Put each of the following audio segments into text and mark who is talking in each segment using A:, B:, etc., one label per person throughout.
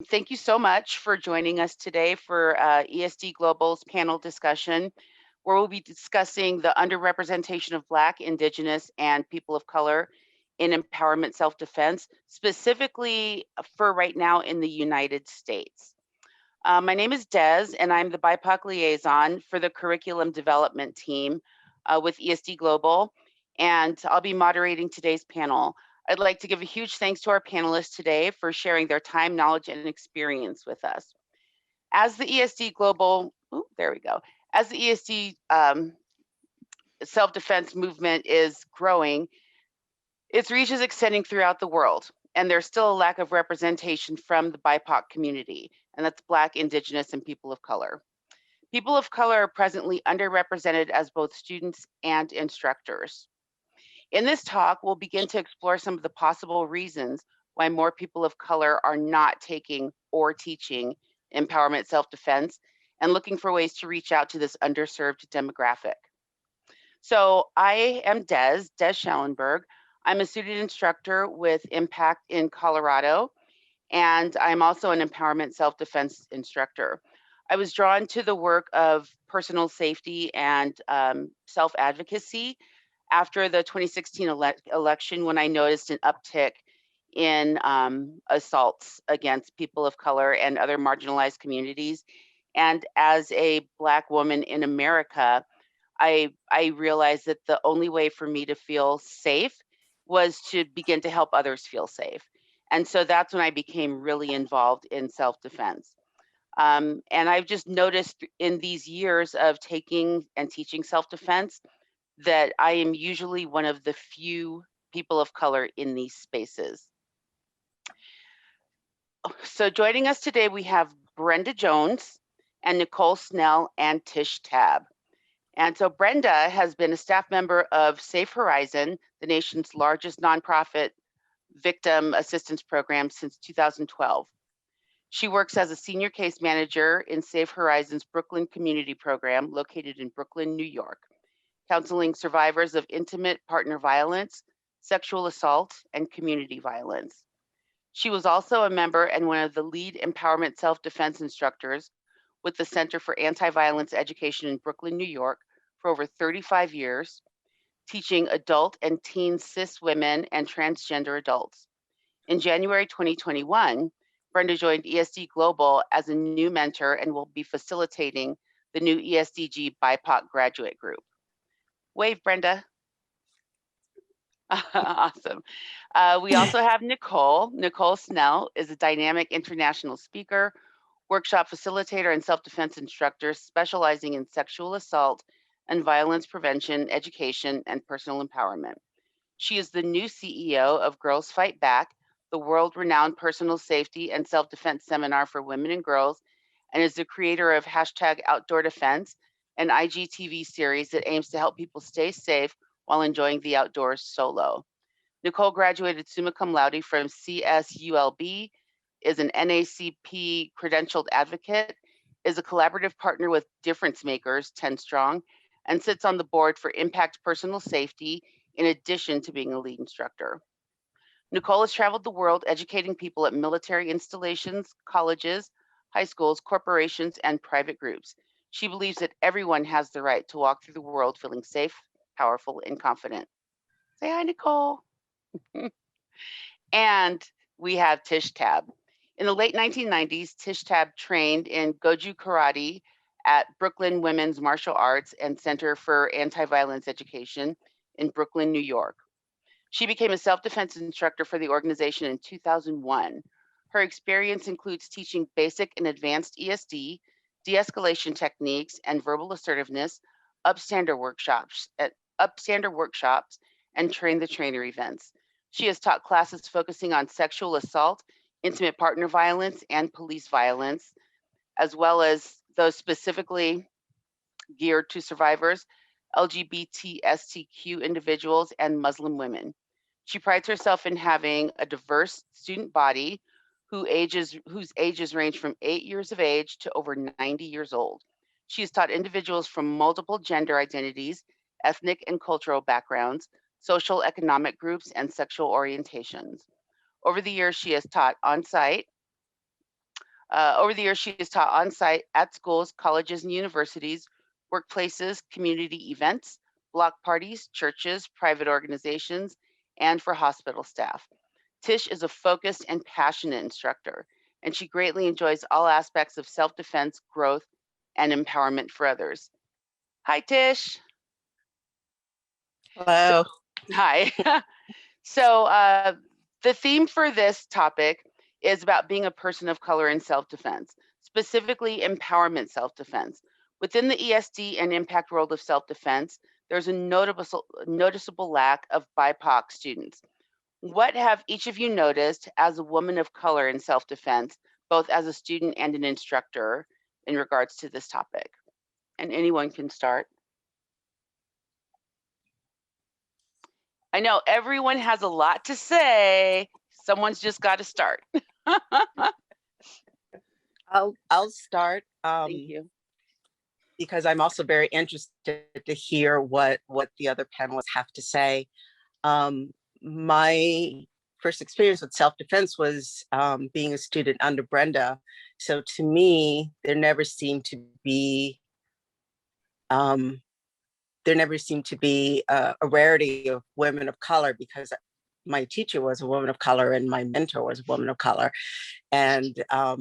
A: Thank you so much for joining us today for ESD Global's panel discussion, where we'll be discussing the underrepresentation of Black, Indigenous, and people of color in empowerment self-defense, specifically for right now in the United States. My name is Des, and I'm the BIPOC liaison for the curriculum development team with ESD Global, and I'll be moderating today's panel. I'd like to give a huge thanks to our panelists today for sharing their time, knowledge, and experience with us. As the ESD Global, there we go. As the ESD self-defense movement is growing, its reach is extending throughout the world, and there's still a lack of representation from the BIPOC community, and that's Black, Indigenous, and people of color. People of color are presently underrepresented as both students and instructors. In this talk, we'll begin to explore some of the possible reasons why more people of color are not taking or teaching empowerment self-defense and looking for ways to reach out to this underserved demographic. So I am Dezel Shallenberg. I'm a student instructor with Impact in Colorado, and I'm also an empowerment self-defense instructor. I was drawn to the work of personal safety and self-advocacy after the 2016 election, when I noticed an uptick in assaults against people of color and other marginalized communities. And as a Black woman in America, I realized that the only way for me to feel safe was to begin to help others feel safe. And so that's when I became really involved in self-defense. And I've just noticed in these years of taking and teaching self-defense that I am usually one of the few people of color in these spaces. So joining us today, we have Brenda Jones and Nicole Snell and Tish Tabb. And so Brenda has been a staff member of Safe Horizon, the nation's largest nonprofit victim assistance program, since 2012. She works as a senior case manager in Safe Horizon's Brooklyn Community Program, located in Brooklyn, New York, counseling survivors of intimate partner violence, sexual assault, and community violence. She was also a member and one of the lead empowerment self-defense instructors with the Center for Anti-Violence Education in Brooklyn, New York, for over 35 years, teaching adult and teen cis women and transgender adults. In January 2021, Brenda joined ESD Global as a new mentor and will be facilitating the new ESDG BIPOC graduate group. Wave, Brenda. Awesome. We also have Nicole. Nicole Snell is a dynamic international speaker, workshop facilitator, and self-defense instructor specializing in sexual assault and violence prevention, education, and personal empowerment. She is the new CEO of Girls Fight Back, the world-renowned personal safety and self-defense seminar for women and girls, and is the creator of #OutdoorDefense, an IGTV series that aims to help people stay safe while enjoying the outdoors solo. Nicole graduated summa cum laude from CSULB, is an NACP credentialed advocate, is a collaborative partner with Difference Makers, 10 Strong, and sits on the board for Impact Personal Safety, in addition to being a lead instructor. Nicole has traveled the world educating people at military installations, colleges, high schools, corporations, and private groups. She believes that everyone has the right to walk through the world feeling safe, powerful, and confident. Say hi, Nicole. And we have Tish Tabb. In the late 1990s, Tish Tabb trained in Goju Karate at Brooklyn Women's Martial Arts and Center for Anti-Violence Education in Brooklyn, New York. She became a self-defense instructor for the organization in 2001. Her experience includes teaching basic and advanced ESD, de-escalation techniques, and verbal assertiveness, upstander workshops, and train the trainer events. She has taught classes focusing on sexual assault, intimate partner violence, and police violence, as well as those specifically geared to survivors, LGBTQ individuals, and Muslim women. She prides herself in having a diverse student body whose ages range from 8 years of age to over 90 years old. She has taught individuals from multiple gender identities, ethnic and cultural backgrounds, social economic groups, and sexual orientations. Over the years, she has taught on-site, Over the years, she has taught on site at schools, colleges, and universities, workplaces, community events, block parties, churches, private organizations, and for hospital staff. Tish is a focused and passionate instructor, and she greatly enjoys all aspects of self-defense, growth, and empowerment for others. Hi, Tish.
B: Hello.
A: Hi. So the theme for this topic is about being a person of color in self-defense, specifically empowerment self-defense. Within the ESD and impact world of self-defense, there's a noticeable lack of BIPOC students. What have each of you noticed as a woman of color in self-defense, both as a student and an instructor, in regards to this topic? And anyone can start. I know everyone has a lot to say. Someone's just got to start.
B: I'll start.
A: Thank you.
B: Because I'm also very interested to hear what the other panelists have to say. My first experience with self-defense was being a student under Brenda. So to me, there never seemed to be a rarity of women of color, because my teacher was a woman of color and my mentor was a woman of color. And I've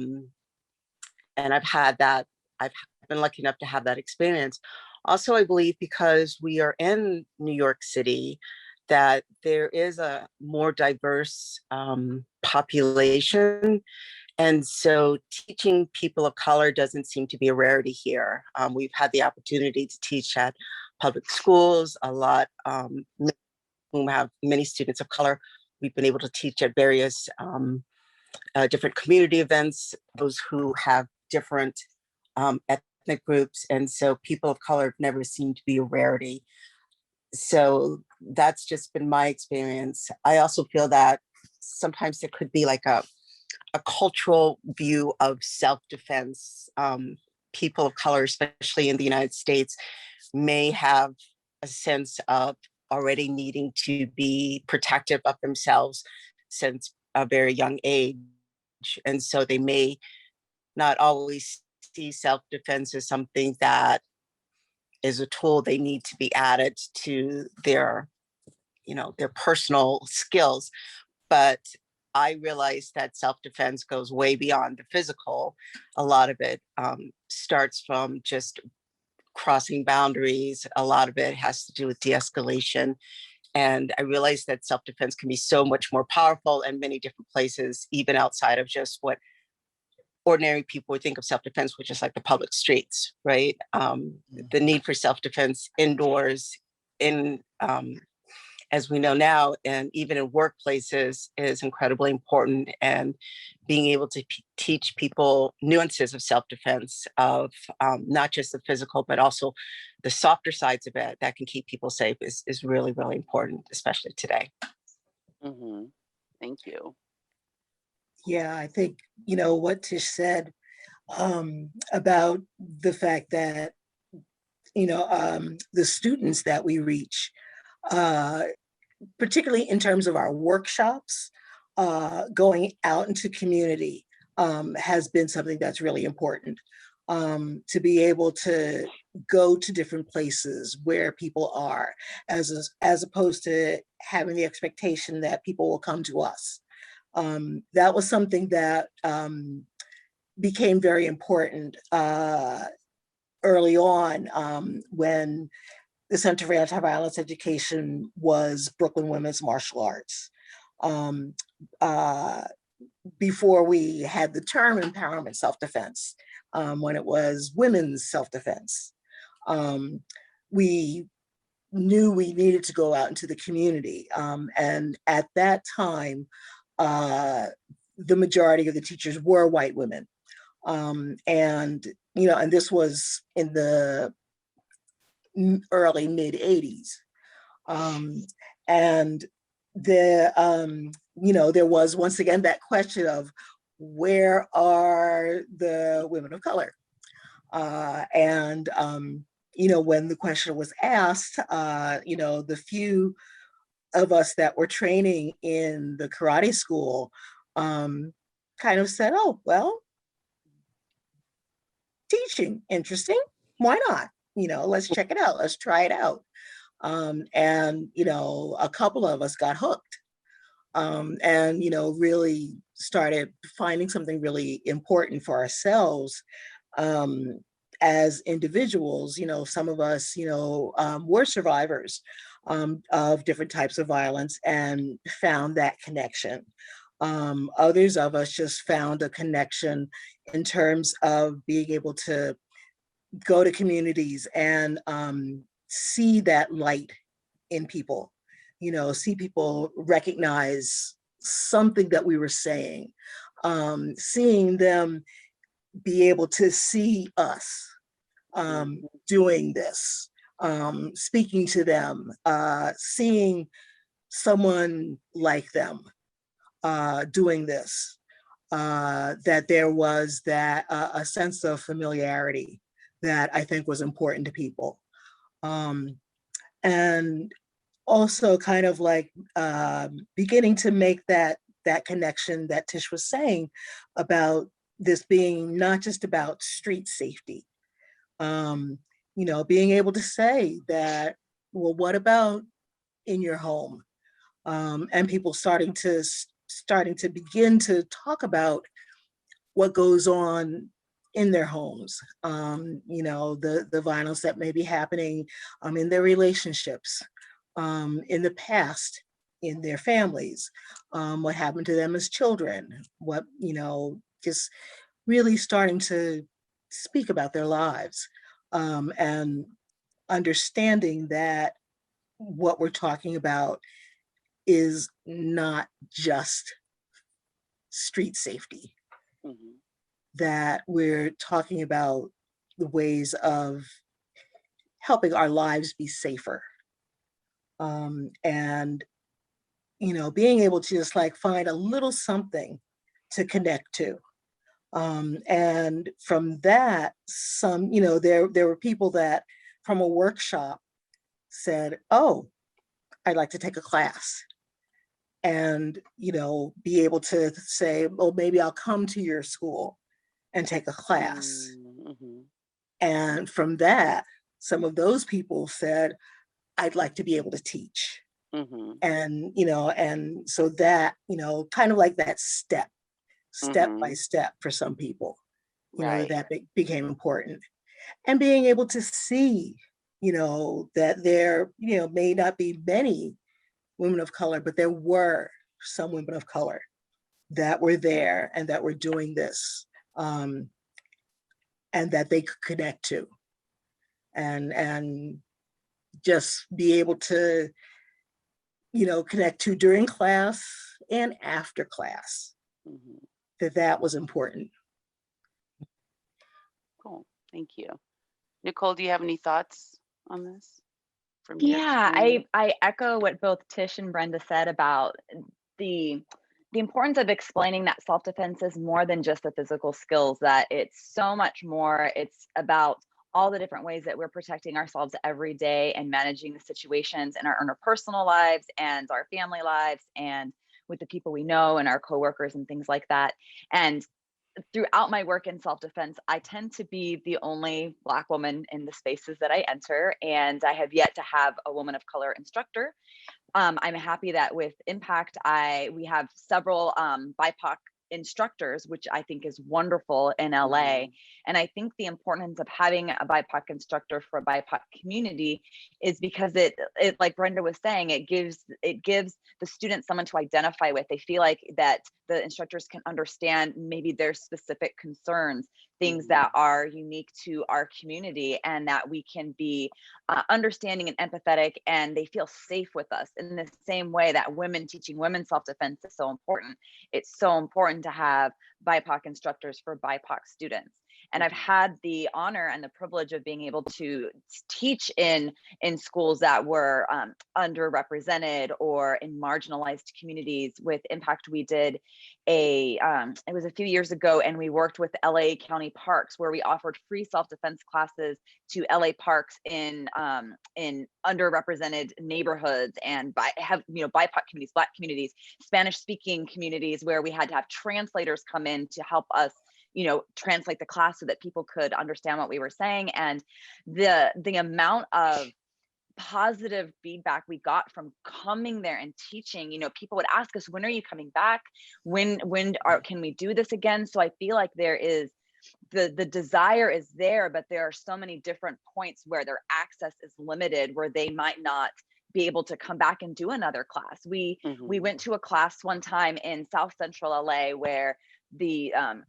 B: been lucky enough to have that experience. Also, I believe because we are in New York City, that there is a more diverse population. And so teaching people of color doesn't seem to be a rarity here. We've had the opportunity to teach at public schools, a lot whom have many students of color. We've been able to teach at various different community events, those who have different ethnic groups. And so people of color never seem to be a rarity. So that's just been my experience. I also feel that sometimes there could be like a cultural view of self-defense. People of color, especially in the United States, may have a sense of already needing to be protective of themselves since a very young age. And so they may not always see self-defense as something that is a tool they need to be added to their personal skills. But I realize that self-defense goes way beyond the physical. A lot of it starts from just crossing boundaries. A lot of it has to do with de-escalation. And I realize that self-defense can be so much more powerful in many different places, even outside of just what ordinary people would think of self-defense, which is like the public streets, right? The need for self-defense indoors, as we know now, and even in workplaces, is incredibly important. And being able to teach people nuances of self-defense, of not just the physical, but also the softer sides of it that can keep people safe is really, really important, especially today.
A: Mm-hmm. Thank you.
C: Yeah, I think, what Tish said about the fact that, the students that we reach, particularly in terms of our workshops, going out into community has been something that's really important. To be able to go to different places where people are, as opposed to having the expectation that people will come to us. That was something that became very important early on when the Center for Anti-Violence Education was Brooklyn Women's Martial Arts. Before we had the term empowerment self-defense, when it was women's self-defense, we knew we needed to go out into the community. And at that time, the majority of the teachers were white women. And this was in the early mid 80s. And there was once again that question of where are the women of color? When the question was asked, the few of us that were training in the karate school kind of said, oh, well, teaching, interesting. Why not? Let's check it out. Let's try it out. And, a couple of us got hooked, and, really started finding something really important for ourselves. As individuals, some of us, were survivors of different types of violence and found that connection. Others of us just found a connection in terms of being able to go to communities and see that light in people, see people recognize something that we were saying, seeing them be able to see us doing this, speaking to them, seeing someone like them doing this, that there was that a sense of familiarity that I think was important to people. And also kind of like beginning to make that connection that Tish was saying about this being not just about street safety. Being able to say that, well, what about in your home? And people starting to begin to talk about what goes on in their homes, the violence that may be happening in their relationships, in the past, in their families, what happened to them as children, what, just really starting to speak about their lives, and understanding that what we're talking about is not just street safety, that we're talking about the ways of helping our lives be safer. And, being able to just like find a little something to connect to. And from that, there were people that from a workshop said, oh, I'd like to take a class. And, be able to say, well, maybe I'll come to your school and take a class. And from that, some of those people said, I'd like to be able to teach. And, and so that, kind of like that step by step for some people, that became important. And being able to see, that there, may not be many women of color, but there were some women of color that were there and that were doing this, and that they could connect to, and just be able to, connect to during class and after class, that was important.
A: Cool, thank you. Nicole, do you have any thoughts on this? From your
D: Yeah,
A: experience?
D: I echo what both Tish and Brenda said about the importance of explaining that self-defense is more than just the physical skills, that it's so much more. It's about all the different ways that we're protecting ourselves every day and managing the situations in our interpersonal lives and our family lives and with the people we know and our coworkers and things like that. And throughout my work in self-defense, I tend to be the only Black woman in the spaces that I enter, and I have yet to have a woman of color instructor. I'm happy that with Impact, we have several BIPOC instructors, which I think is wonderful in LA. And I think the importance of having a BIPOC instructor for a BIPOC community is because it like Brenda was saying, it gives the students someone to identify with. They feel like that the instructors can understand maybe their specific concerns, things that are unique to our community, and that we can be understanding and empathetic, and they feel safe with us. In the same way that women teaching women self-defense is so important, it's so important to have BIPOC instructors for BIPOC students. And I've had the honor and the privilege of being able to teach in schools that were underrepresented or in marginalized communities. With Impact, we did it was a few years ago, and we worked with LA County Parks, where we offered free self-defense classes to LA parks in underrepresented neighborhoods, and BIPOC communities, Black communities, Spanish speaking communities, where we had to have translators come in to help us translate the class so that people could understand what we were saying. And the amount of positive feedback we got from coming there and teaching, people would ask us, when are you coming back? Can we do this again? So I feel like there is the desire is there, but there are so many different points where their access is limited, where they might not be able to come back and do another class. We went to a class one time in South Central LA where a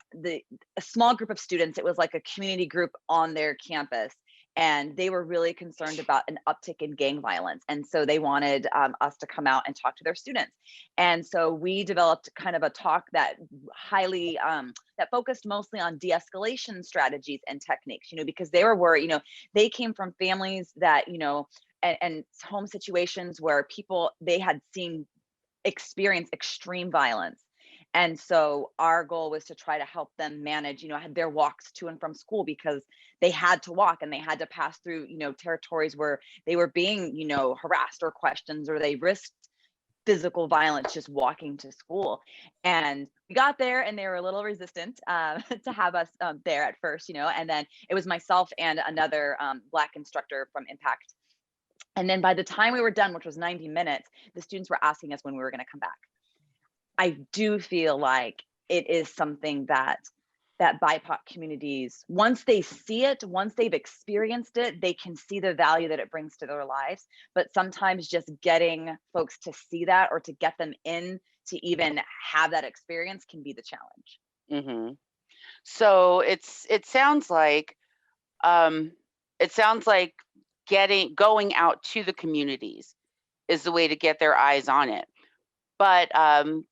D: small group of students, it was like a community group on their campus, and they were really concerned about an uptick in gang violence. And so they wanted us to come out and talk to their students. And so we developed kind of a talk that highly, that focused mostly on de-escalation strategies and techniques, because they were worried, they came from families that, and home situations where they had experience extreme violence. And so our goal was to try to help them manage, their walks to and from school, because they had to walk and they had to pass through, territories where they were being, harassed or questioned, or they risked physical violence just walking to school. And we got there and they were a little resistant to have us there at first, and then it was myself and another Black instructor from Impact. And then by the time we were done, which was 90 minutes, the students were asking us when we were going to come back. I do feel like it is something that BIPOC communities, once they see it, once they've experienced it, they can see the value that it brings to their lives. But sometimes just getting folks to see that, or to get them in to even have that experience, can be the challenge.
A: So it sounds like going out to the communities is the way to get their eyes on it. But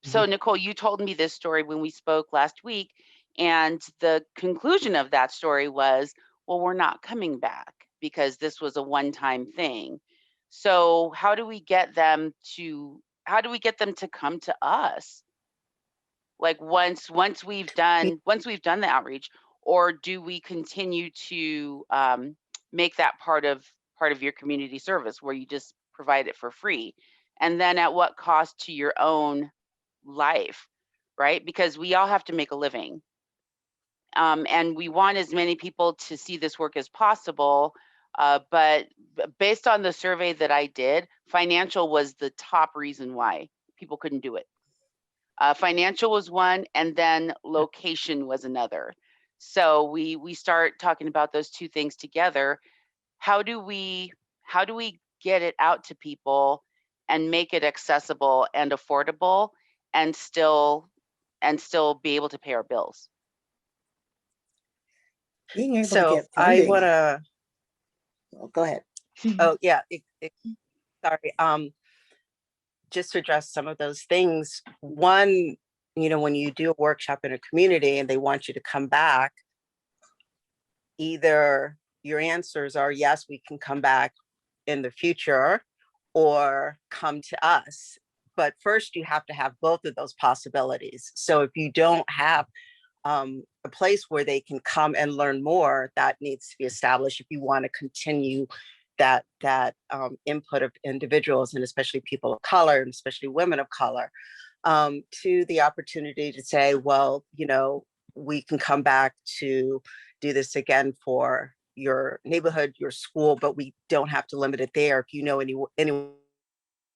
A: so Nicole, you told me this story when we spoke last week, and the conclusion of that story was, well, we're not coming back because this was a one-time thing. So how do we get them to come to us? Like once we've done the outreach, or do we continue to make that part of your community service where you just provide it for free? And then at what cost to your own life, right? Because we all have to make a living. And we want as many people to see this work as possible. But based on the survey that I did, financial was the top reason why people couldn't do it. Financial was one, and then location was another. So we start talking about those two things together. How do we get it out to people and make it accessible and affordable, and still be able to pay our bills?
C: Being able to
B: So
C: get
B: I
C: funding.
B: want to.
C: Oh, go ahead.
B: Oh yeah, sorry. Just to address some of those things. One, when you do a workshop in a community and they want you to come back, either your answers are yes, we can come back in the future, or come to us. But first you have to have both of those possibilities. So if you don't have a place where they can come and learn more, that needs to be established if you want to continue that input of individuals, and especially people of color, and especially women of color, to the opportunity to say, well, we can come back to do this again for your neighborhood, your school, but we don't have to limit it there. If you know anyone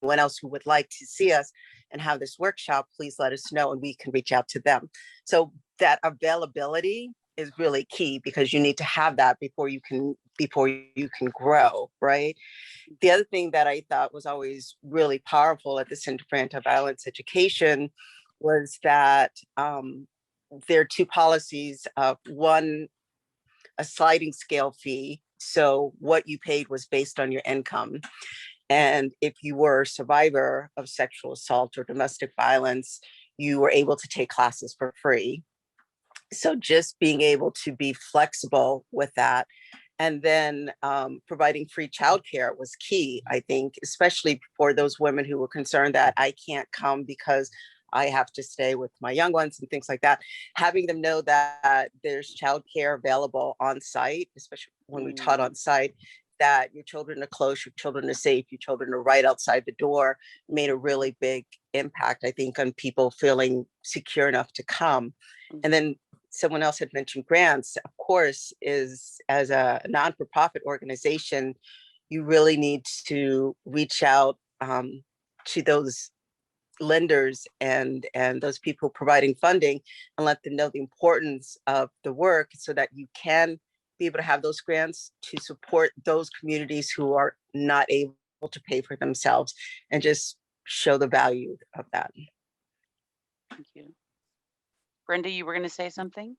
B: else who would like to see us and have this workshop, please let us know and we can reach out to them. So that availability is really key, because you need to have that before you can grow, right? The other thing that I thought was always really powerful at the Center for Anti-Violence Education was that there are two policies. One, a sliding scale fee. So what you paid was based on your income. And if you were a survivor of sexual assault or domestic violence, you were able to take classes for free. So just being able to be flexible with that. And then providing free childcare was key, I think, especially for those women who were concerned that I can't come because I have to stay with my young ones and things like that. Having them know that there's childcare available on site, especially when we taught on site, that your children are close, your children are safe, your children are right outside the door, made a really big impact, I think, on people feeling secure enough to come. And then someone else had mentioned grants, of course, is as a non-for-profit organization, you really need to reach out to those lenders and those people providing funding and let them know the importance of the work so that you can be able to have those grants to support those communities who are not able to pay for themselves, and just show the value of that.
A: Thank you. Brenda, you were going to say something?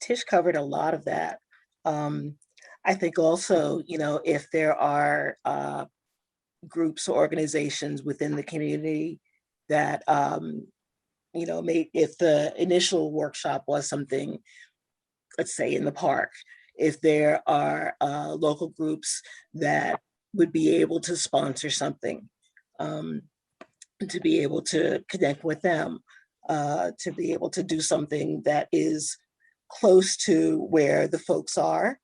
C: Tish covered a lot of that. I think also, if there are groups or organizations within the community that, if the initial workshop was something, let's say in the park, if there are local groups that would be able to sponsor something, to be able to connect with them, to be able to do something that is close to where the folks are,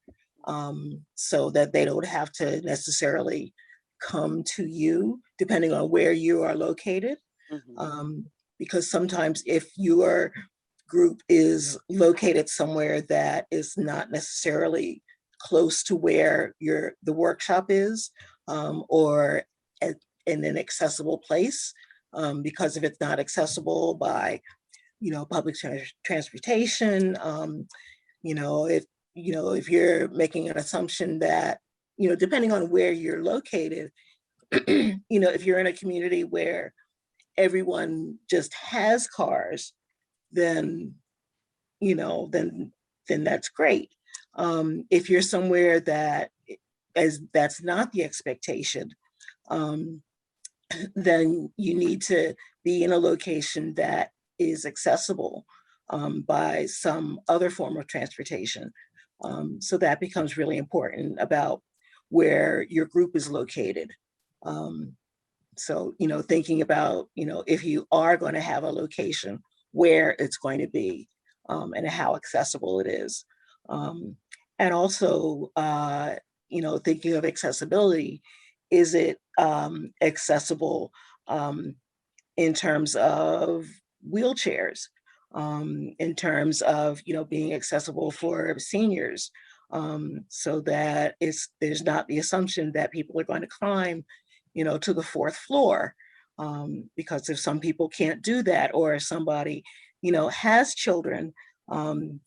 C: so that they don't have to necessarily come to you, depending on where you are located. Because sometimes if your group is located somewhere that is not necessarily close to where the workshop is, or in an accessible place, because if it's not accessible by public transportation, if you're making an assumption that, depending on where you're located, if you're in a community where everyone just has cars, then that's great. If you're somewhere that's not the expectation, then you need to be in a location that is accessible by some other form of transportation. So that becomes really important about where your group is located. So, thinking about, if you are going to have a location, where it's going to be, and how accessible it is. And also, thinking of accessibility, is it accessible in terms of wheelchairs, in terms of, being accessible for seniors, so that there's not the assumption that people are going to climb, to the fourth floor, because if some people can't do that, or if somebody, has children,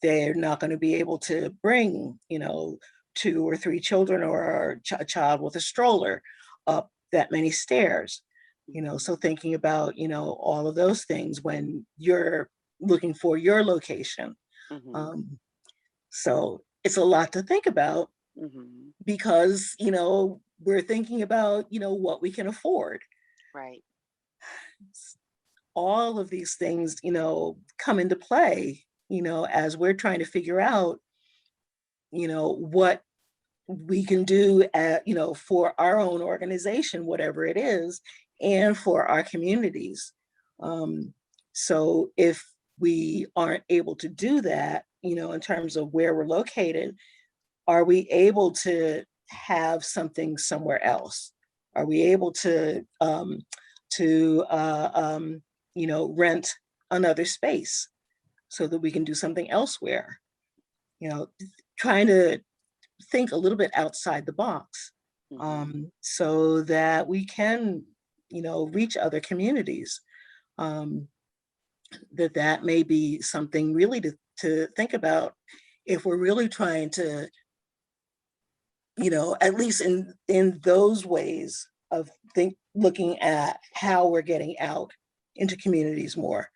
C: they're not going to be able to bring, 2 or 3 children or a child with a stroller up that many stairs. So thinking about, all of those things when you're looking for your location. So it's a lot to think about, because, we're thinking about, what we can afford.
A: Right.
C: All of these things, come into play, as we're trying to figure out, what we can do for our own organization, whatever it is, and for our communities. So if we aren't able to do that, in terms of where we're located, are we able to have something somewhere else? Are we able to rent another space so that we can do something elsewhere? Trying to think a little bit outside the box, so that we can, reach other communities. That may be something really to think about if we're really trying to, at least in those ways of looking at how we're getting out into communities more.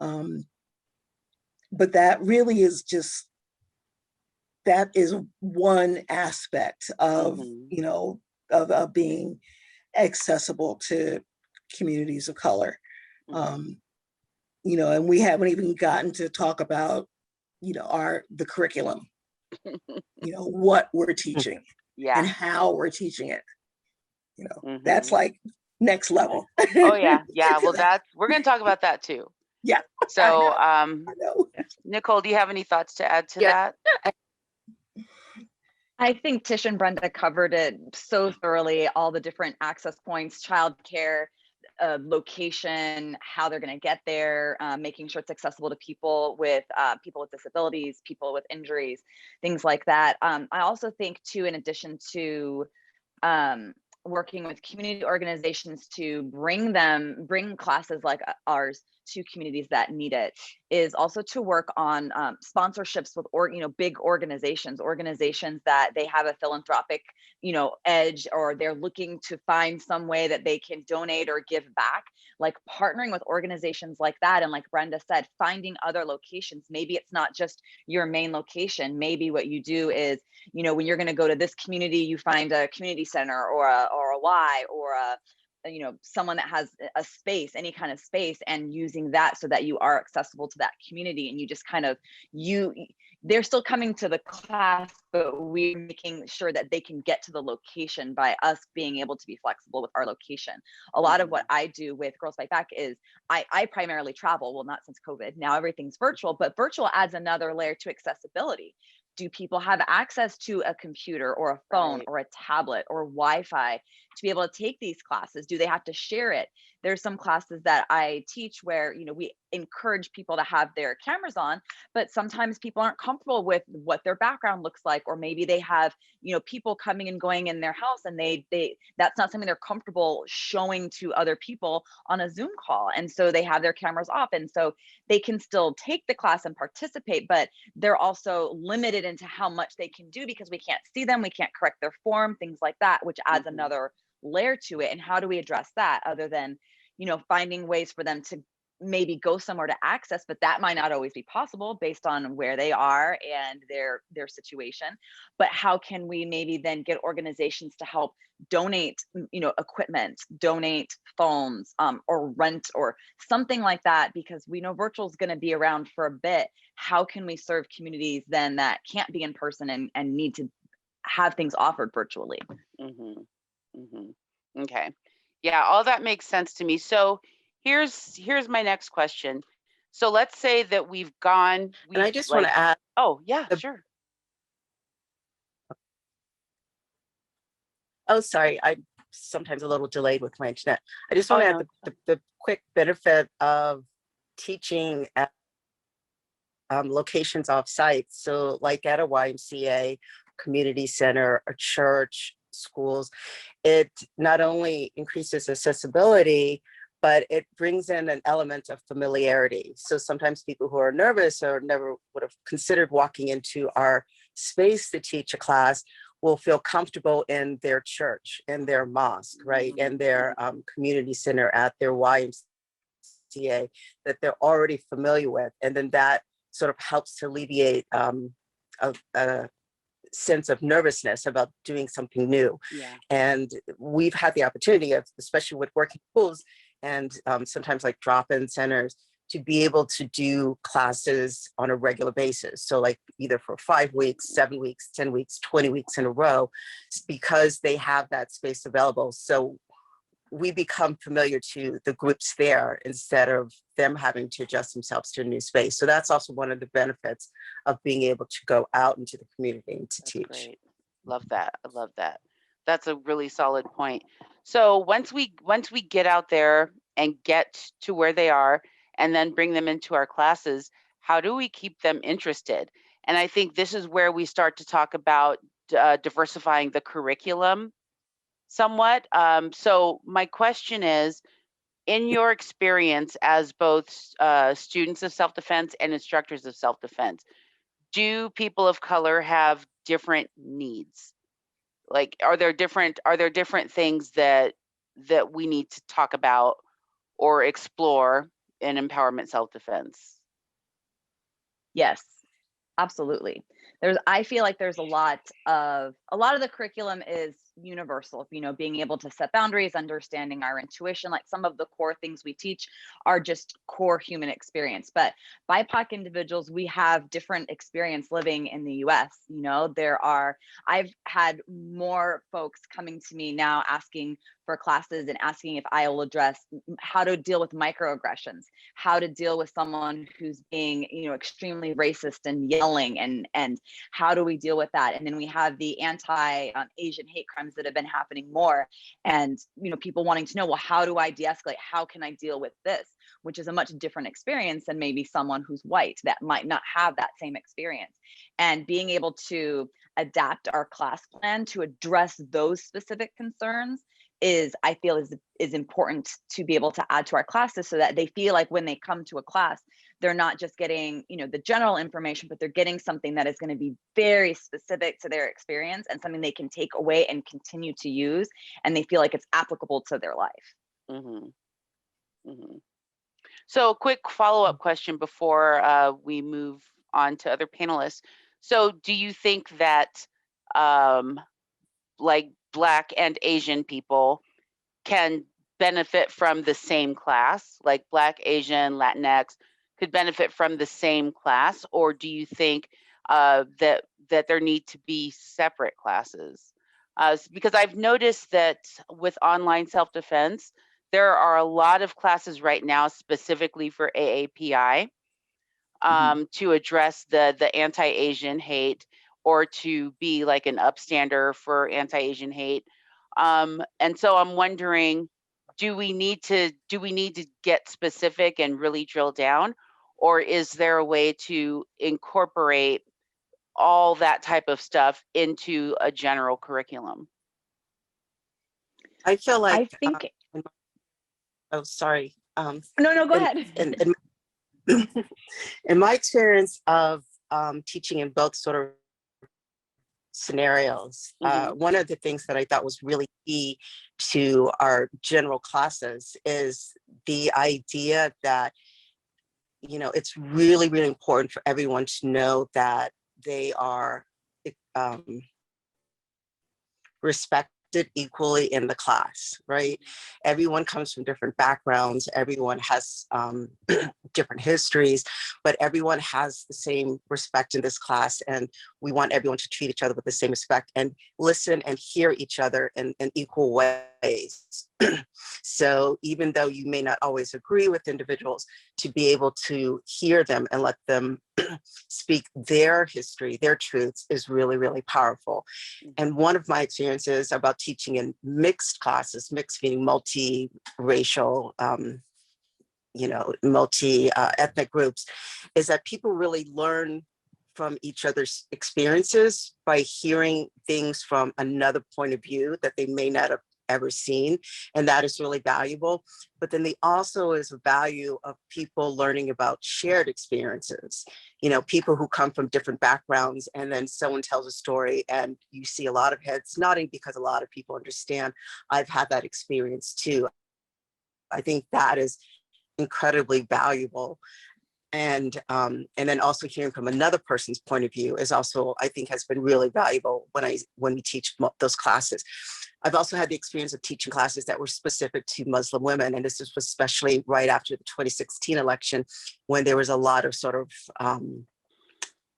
C: But that really is that is one aspect of, of being accessible to communities of color. And we haven't even gotten to talk about, the curriculum, what we're teaching and how we're teaching it. That's like next level.
A: Oh yeah. Yeah. Well, we're going to talk about that too.
C: Yeah.
A: So,
C: I know.
A: Nicole, do you have any thoughts to add to that?
D: I think Tish and Brenda covered it so thoroughly, all the different access points, childcare. location, how they're going to get there, making sure it's accessible to people with disabilities, people with injuries, things like that. I also think too, in addition to working with community organizations to bring classes like ours to communities that need it, is also to work on sponsorships with big organizations that they have a philanthropic edge, or they're looking to find some way that they can donate or give back, like partnering with organizations like that. And like Brenda said, finding other locations. Maybe it's not just your main location. Maybe what you do is, when you're going to go to this community, you find a community center or a Y or someone that has a space, any kind of space, and using that so that you are accessible to that community. And you just kind of, they're still coming to the class, but we're making sure that they can get to the location by us being able to be flexible with our location. A lot of what I do with Girls Fight Back is I primarily travel. Well, not since COVID. Now everything's virtual, but virtual adds another layer to accessibility. Do people have access to a computer or a phone or a tablet or Wi-Fi to be able to take these classes? Do they have to share it? There's some classes that I teach where, we encourage people to have their cameras on, but sometimes people aren't comfortable with what their background looks like, or maybe they have, people coming and going in their house, and they that's not something they're comfortable showing to other people on a Zoom call. And so they have their cameras off. And so they can still take the class and participate, but they're also limited into how much they can do because we can't see them, we can't correct their form, things like that, which adds another layer to it. And how do we address that other than, finding ways for them to maybe go somewhere to access, but that might not always be possible based on where they are and their situation. But how can we maybe then get organizations to help donate, equipment, donate phones, or rent or something like that? Because we know virtual is going to be around for a bit. How can we serve communities then that can't be in person and need to have things offered virtually?
A: Okay. Yeah, all that makes sense to me. So here's my next question. So let's say that we've gone.
B: And I just want to add.
A: Oh, yeah, sure.
B: Oh, sorry. I'm sometimes a little delayed with my internet. I just want to add the quick benefit of teaching at locations off-site. So like at a YMCA, community center, a church, schools, it not only increases accessibility, but it brings in an element of familiarity. So sometimes people who are nervous or never would have considered walking into our space to teach a class will feel comfortable in their church, in their mosque, right? In their community center, at their YMCA that they're already familiar with. And then that sort of helps to alleviate a sense of nervousness about doing something new. And we've had the opportunity of, especially with working schools and sometimes like drop-in centers, to be able to do classes on a regular basis. So like either for 5 weeks, 7 weeks, 10 weeks, 20 weeks in a row, because they have that space available. So we become familiar to the groups there instead of them having to adjust themselves to a new space. So that's also one of the benefits of being able to go out into the community and to teach.
A: Great. Love that. I love that. That's a really solid point. So once we get out there and get to where they are and then bring them into our classes, how do we keep them interested? And I think this is where we start to talk about diversifying the curriculum somewhat. So my question is, in your experience as both students of self-defense and instructors of self-defense, do people of color have different needs? Like, are there different things that we need to talk about or explore in empowerment self-defense?
D: Yes, absolutely. I feel like there's a lot of the curriculum is universal, being able to set boundaries, understanding our intuition. Like some of the core things we teach are just core human experience. But BIPOC individuals, we have different experience living in the US. I've had more folks coming to me now asking for classes and asking if I will address how to deal with microaggressions, how to deal with someone who's being, extremely racist and yelling, and how do we deal with that? And then we have the anti-Asian hate crimes that have been happening more, and people wanting to know, well, how do I de-escalate? How can I deal with this? Which is a much different experience than maybe someone who's white that might not have that same experience. And being able to adapt our class plan to address those specific concerns I feel is important to be able to add to our classes, so that they feel like when they come to a class, they're not just getting, the general information, but they're getting something that is going to be very specific to their experience and something they can take away and continue to use, and they feel like it's applicable to their life.
A: Mm-hmm. Mm-hmm. So quick follow-up question before we move on to other panelists. So do you think that like Black and Asian people can benefit from the same class, like Black, Asian, Latinx could benefit from the same class? Or do you think that there need to be separate classes? Because I've noticed that with online self-defense, there are a lot of classes right now specifically for AAPI to address the anti-Asian hate, or to be like an upstander for anti-Asian hate. And so I'm wondering, do we need to get specific and really drill down, or is there a way to incorporate all that type of stuff into a general curriculum?
B: I feel like,
D: I think,
B: oh, sorry.
D: no, go ahead.
B: In my experience of teaching in both sort of scenarios, one of the things that I thought was really key to our general classes is the idea that, it's really, really important for everyone to know that they are respected equally in the class, right? Everyone comes from different backgrounds, everyone has different histories, but everyone has the same respect in this class, and we want everyone to treat each other with the same respect and listen and hear each other in equal ways. So even though you may not always agree with individuals, to be able to hear them and let them speak their history, their truths, is really, really powerful. And one of my experiences about teaching in mixed classes, mixed meaning multi-racial, multi-ethnic groups, is that people really learn from each other's experiences by hearing things from another point of view that they may not have ever seen. And that is really valuable. But then also is a value of people learning about shared experiences. People who come from different backgrounds, and then someone tells a story and you see a lot of heads nodding because a lot of people understand. I've had that experience too. I think that is incredibly valuable. And then also hearing from another person's point of view is also, I think, has been really valuable when we teach those classes. I've also had the experience of teaching classes that were specific to Muslim women, and this was especially right after the 2016 election, when there was a lot of sort of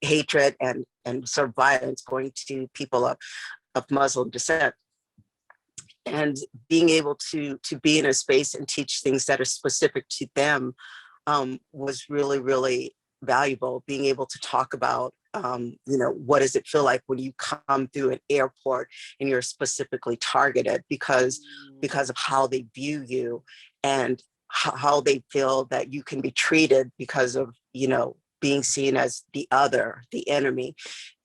B: hatred and sort of violence going to people of Muslim descent. And being able to be in a space and teach things that are specific to them was really, really valuable. Being able to talk about, what does it feel like when you come through an airport and you're specifically targeted because of how they view you, and how they feel that you can be treated because of, being seen as the other, the enemy,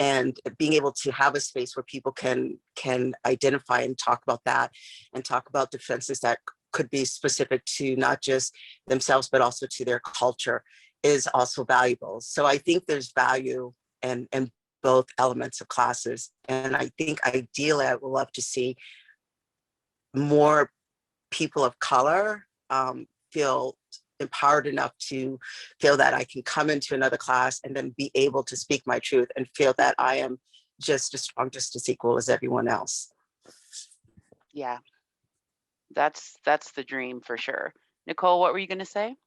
B: and being able to have a space where people can identify and talk about that, and talk about defenses that could be specific to not just themselves, but also to their culture, is also valuable. So I think there's value in both elements of classes. And I think ideally, I would love to see more people of color feel empowered enough to feel that I can come into another class and then be able to speak my truth and feel that I am just as strong, just as equal as everyone else.
A: Yeah, that's the dream for sure. Nicole, what were you going to say?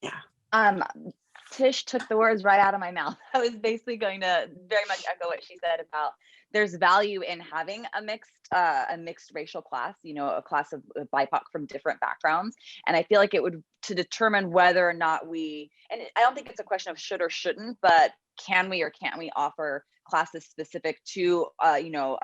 B: Yeah.
D: Tish took the words right out of my mouth. I was basically going to very much echo what she said about there's value in having a mixed racial class, you know, a class of BIPOC from different backgrounds. And I feel like it would, to determine whether or not we, and I don't think it's a question of should or shouldn't, but can we or can't we offer classes specific to, you know,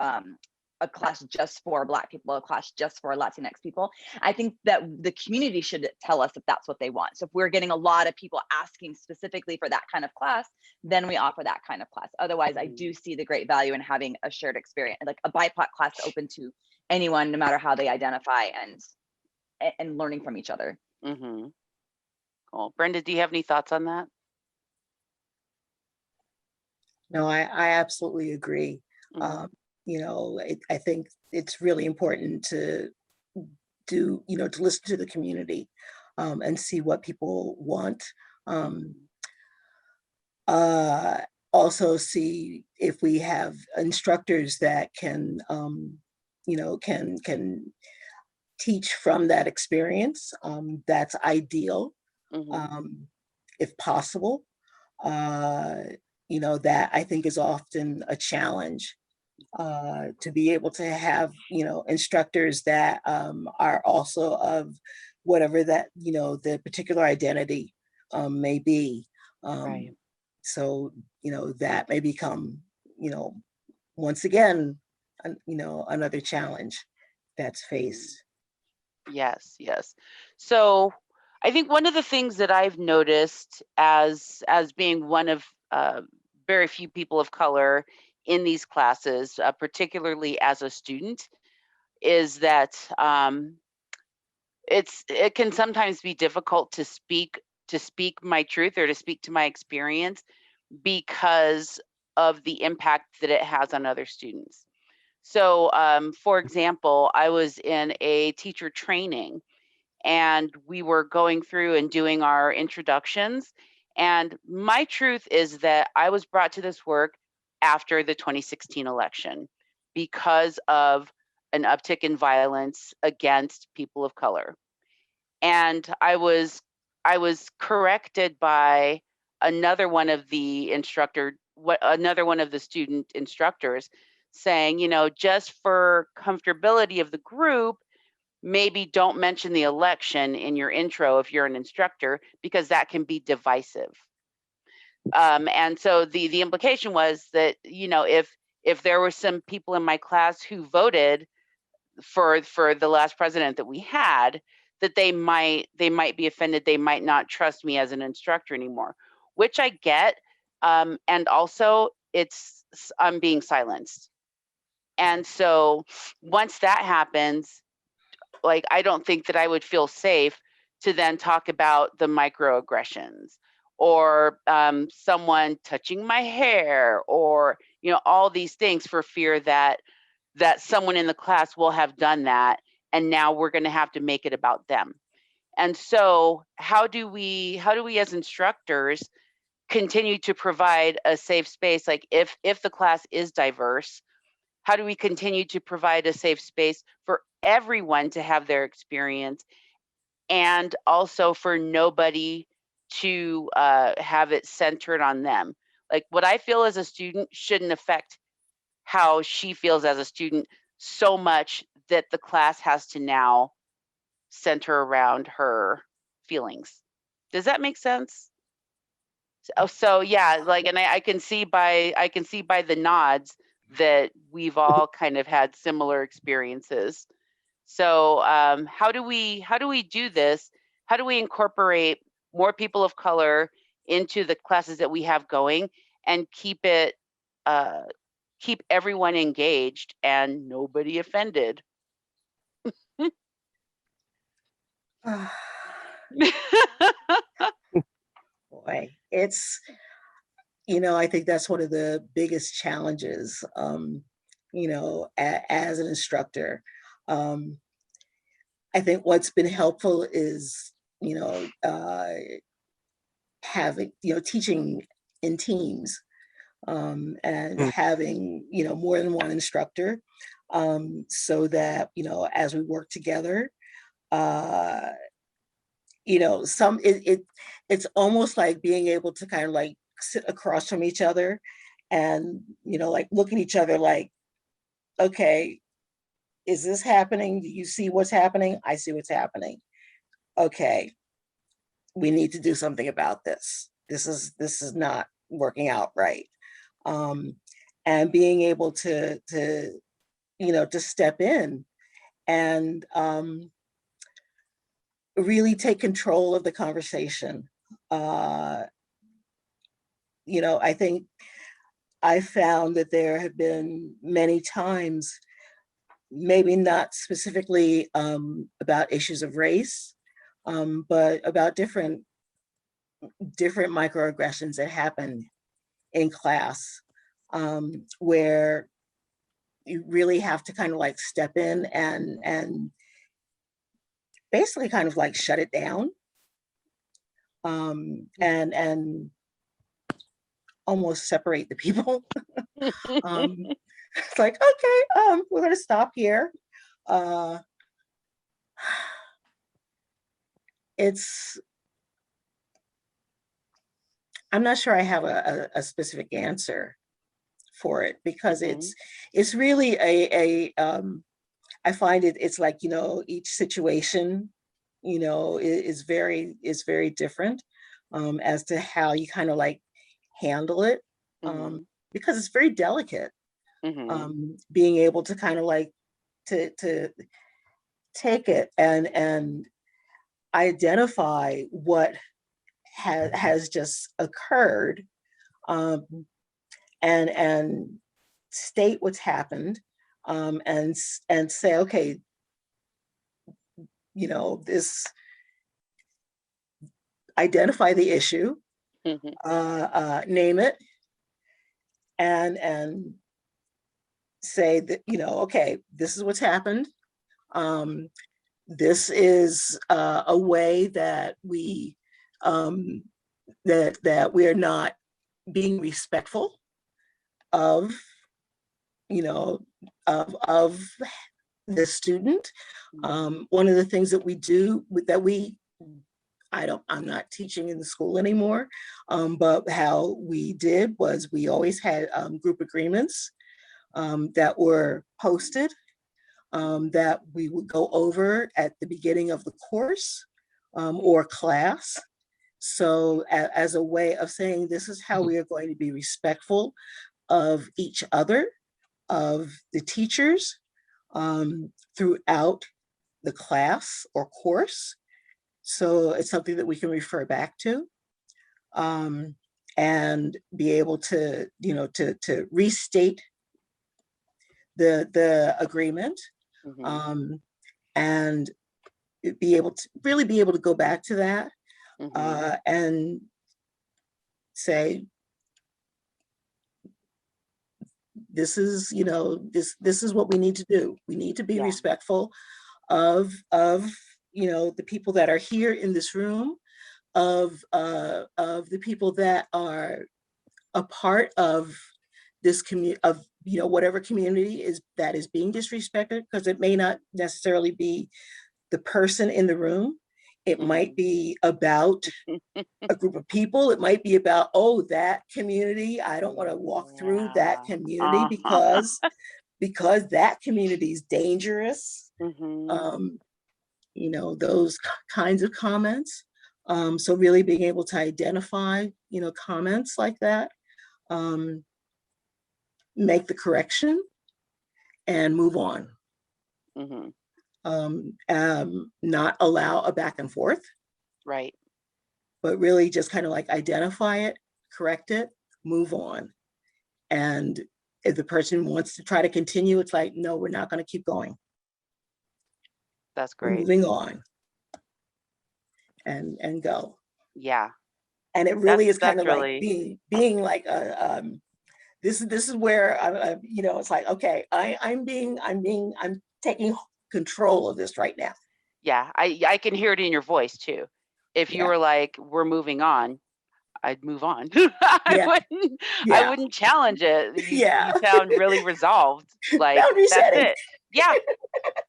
D: a class just for Black people, a class just for Latinx people. I think that the community should tell us if that's what they want. So if we're getting a lot of people asking specifically for that kind of class, then we offer that kind of class. Otherwise, I do see the great value in having a shared experience, like a BIPOC class open to anyone, no matter how they identify, and learning from each other.
A: Mm-hmm. Cool. Brenda, do you have any thoughts on that?
C: No, I absolutely agree.
A: Mm-hmm.
C: You know, I think it's really important to do, you know, to listen to the community and see what people want. Also see if we have instructors that can, you know, can teach from that experience. That's ideal, if possible. You know, that I think is often a challenge, to be able to have, you know, instructors that are also of whatever that, you know, the particular identity may be.
A: Right.
C: So, you know, that may become, you know, once again, you know, another challenge that's faced.
A: Yes, yes. So I think one of the things that I've noticed as being one of very few people of color in these classes, particularly as a student, is that it can sometimes be difficult to speak my truth or to speak to my experience because of the impact that it has on other students. So, for example, I was in a teacher training and we were going through and doing our introductions. And my truth is that I was brought to this work after the 2016 election because of an uptick in violence against people of color. And I was corrected by another one of the another one of the student instructors saying, you know, just for comfortability of the group, maybe don't mention the election in your intro if you're an instructor, because that can be divisive. And so the implication was that, you know, if there were some people in my class who voted for the last president that we had, that they might be offended, they might not trust me as an instructor anymore, which I get. And also I'm being silenced. And so once that happens, like, I don't think that I would feel safe to then talk about the microaggressions or someone touching my hair or, you know, all these things, for fear that someone in the class will have done that. And now we're going to have to make it about them. And so how do we as instructors continue to provide a safe space? Like if the class is diverse, how do we continue to provide a safe space for everyone to have their experience, and also for nobody to have it centered on them? Like what I feel as a student shouldn't affect how she feels as a student so much that the class has to now center around her feelings. Does that make sense? So yeah, like, and I can see by the nods that we've all kind of had similar experiences. So how do we do this? How do we incorporate more people of color into the classes that we have going and keep everyone engaged and nobody offended?
C: Boy, it's, you know, I think that's one of the biggest challenges, you know, as an instructor. I think what's been helpful is, you know, having, you know, teaching in teams, and having, you know, more than one instructor, so that, you know, as we work together, you know, it's almost like being able to kind of like sit across from each other and, you know, like look at each other like, okay, is this happening? Do you see what's happening? I see what's happening. Okay, we need to do something about this. This is not working out right. And being able to to step in and really take control of the conversation. I think I found that there have been many times, maybe not specifically about issues of race, but about different microaggressions that happen in class, where you really have to kind of like step in and basically kind of like shut it down, and almost separate the people. It's like, okay, we're gonna stop here. I'm not sure I have a specific answer for it, because it's really I find it's like, each situation, is very different, as to how you kind of like handle it, because it's very delicate, being able to kind of like to take it and identify what has just occurred, and state what's happened, and say, okay, this, identify the issue, name it, and say that, okay, this is what's happened. This is a way that we that we're not being respectful of of the student. One of the things that we do I'm not teaching in the school anymore, but how we did was we always had group agreements that were posted, that we would go over at the beginning of the course, or class. So as a way of saying, this is how we are going to be respectful of each other, of the teachers, throughout the class or course. So it's something that we can refer back to, and be able to, to restate the agreement, and be able to go back to that, and say, this is, this is what we need to do. We need to be respectful of the people that are here in this room, of the people that are a part of this community, of whatever community that is being disrespected, because it may not necessarily be the person in the room. It might be about a group of people. It might be about, oh, that community, I don't want to walk through that community because that community is dangerous. Those kinds of comments. So really being able to identify, comments like that, make the correction and move on. Not allow a back and forth.
A: Right.
C: But really just kind of like identify it, correct it, move on. And if the person wants to try to continue, it's like, no, we're not going to keep going.
A: That's
C: We're
A: great.
C: moving on and go.
A: Yeah.
C: And it really is kind
A: that's
C: of
A: really...
C: like being like a this is where it's like, okay, I'm taking control of this right now.
A: Yeah, I can hear it in your voice too. If you were like, we're moving on, I'd move on. I wouldn't challenge it. You sound really resolved. Like,
C: boundary
A: that's
C: setting.
A: it. Yeah.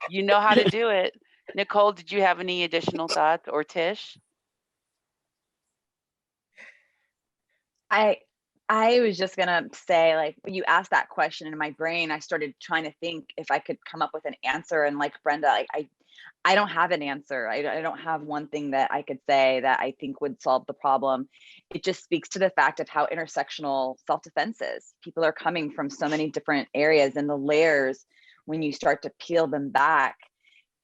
A: You know how to do it. Nicole, did you have any additional thoughts, or Tish?
D: I I was just gonna say, like, when you asked that question in my brain, I started trying to think if I could come up with an answer. And like Brenda, I don't have an answer. I don't have one thing that I could say that I think would solve the problem. It just speaks to the fact of how intersectional self-defense is. People are coming from so many different areas, and the layers, when you start to peel them back,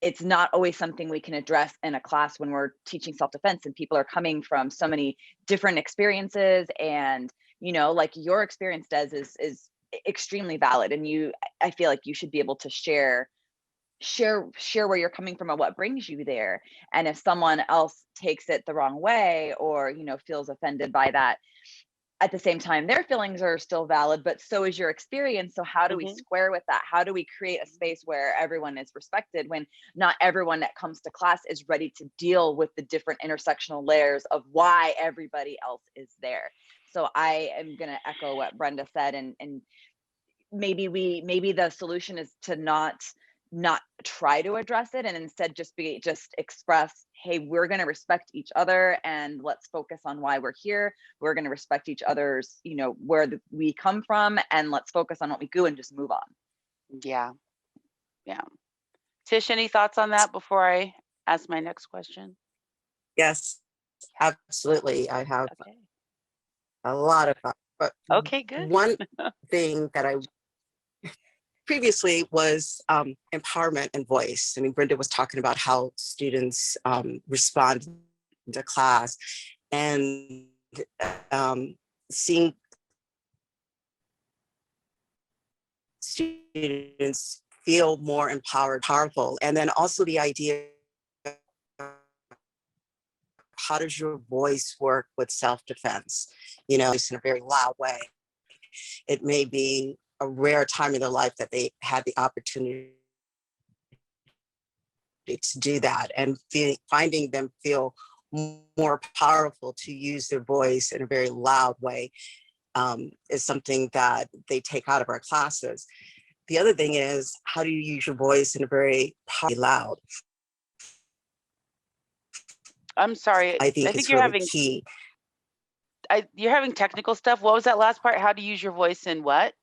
D: it's not always something we can address in a class when we're teaching self-defense, and people are coming from so many different experiences. And like your experience does is extremely valid, and I feel like you should be able to share where you're coming from and what brings you there. And if someone else takes it the wrong way, or feels offended by that, at the same time their feelings are still valid, but so is your experience. So how do we square with that? How do we create a space where everyone is respected, when not everyone that comes to class is ready to deal with the different intersectional layers of why everybody else is there? So I am going to echo what Brenda said, and maybe the solution is to not try to address it, and instead just express, hey, we're going to respect each other, and let's focus on why we're here. We're going to respect each other's where we come from, and let's focus on what we do and just move on.
A: Yeah. Tish, any thoughts on that before I ask my next question?
B: Yes, absolutely. I have
A: Okay.
B: a lot of thoughts, but
A: Okay, good.
B: one thing that I previously was empowerment and voice. I mean, Brenda was talking about how students respond to class, and seeing students feel more empowered, powerful. And then also the idea, how does your voice work with self-defense? It's in a very loud way. It may be a rare time in their life that they had the opportunity to do that, and finding them feel more powerful to use their voice in a very loud way is something that they take out of our classes. The other thing is, how do you use your voice in a very loud?
A: I'm sorry.
B: I think it's
A: you're
B: really
A: having
B: key.
A: you're having technical stuff. What was that last part? How to use your voice in what?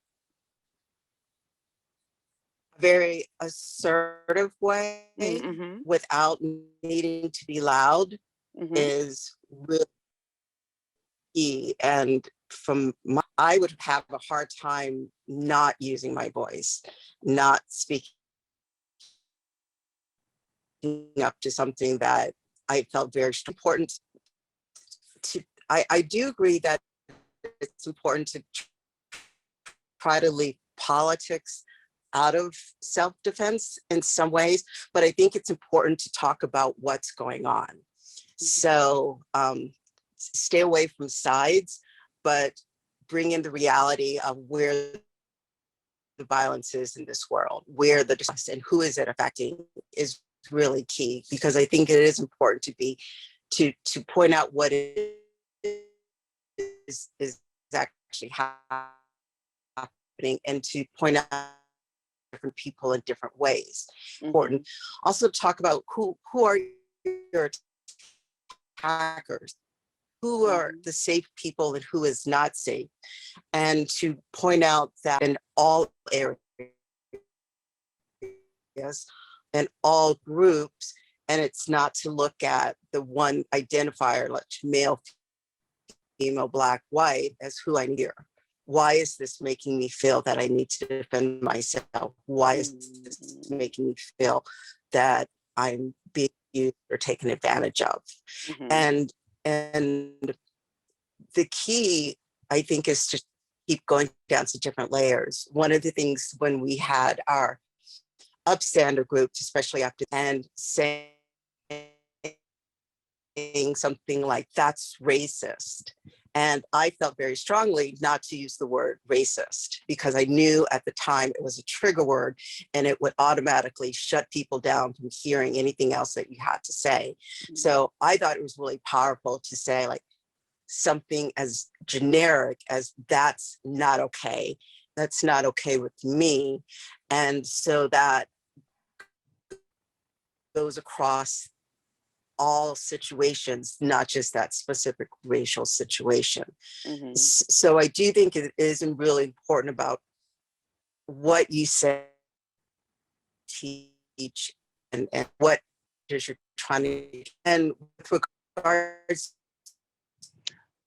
B: Very assertive way
A: Mm-hmm.
B: without needing to be loud is really key. And I would have a hard time not using my voice, not speaking up to something that I felt very important to. I do agree that it's important to try to leave politics out of self-defense in some ways, but I think it's important to talk about what's going on. So stay away from sides, but bring in the reality of where the violence is in this world, where the distress and who is it affecting is really key, because I think it is important to point out what is actually happening, and to point out different people in different ways. Important. Also talk about who are your attackers, who are the safe people and who is not safe, and to point out that in all areas and all groups, and it's not to look at the one identifier like male, female, black, white as who I hear. Why is this making me feel that I need to defend myself? Why is this making me feel that I'm being used or taken advantage of? And the key, I think, is to keep going down to different layers. One of the things when we had our upstander groups, especially after, and saying something like, that's racist. And I felt very strongly not to use the word racist, because I knew at the time it was a trigger word and it would automatically shut people down from hearing anything else that you had to say. So I thought it was really powerful to say like something as generic as, that's not okay. That's not okay with me. And so that goes across all situations, not just that specific racial situation.
A: Mhm.
B: So I do think it is really important about what you say, teach, and what is you're trying to, and with regards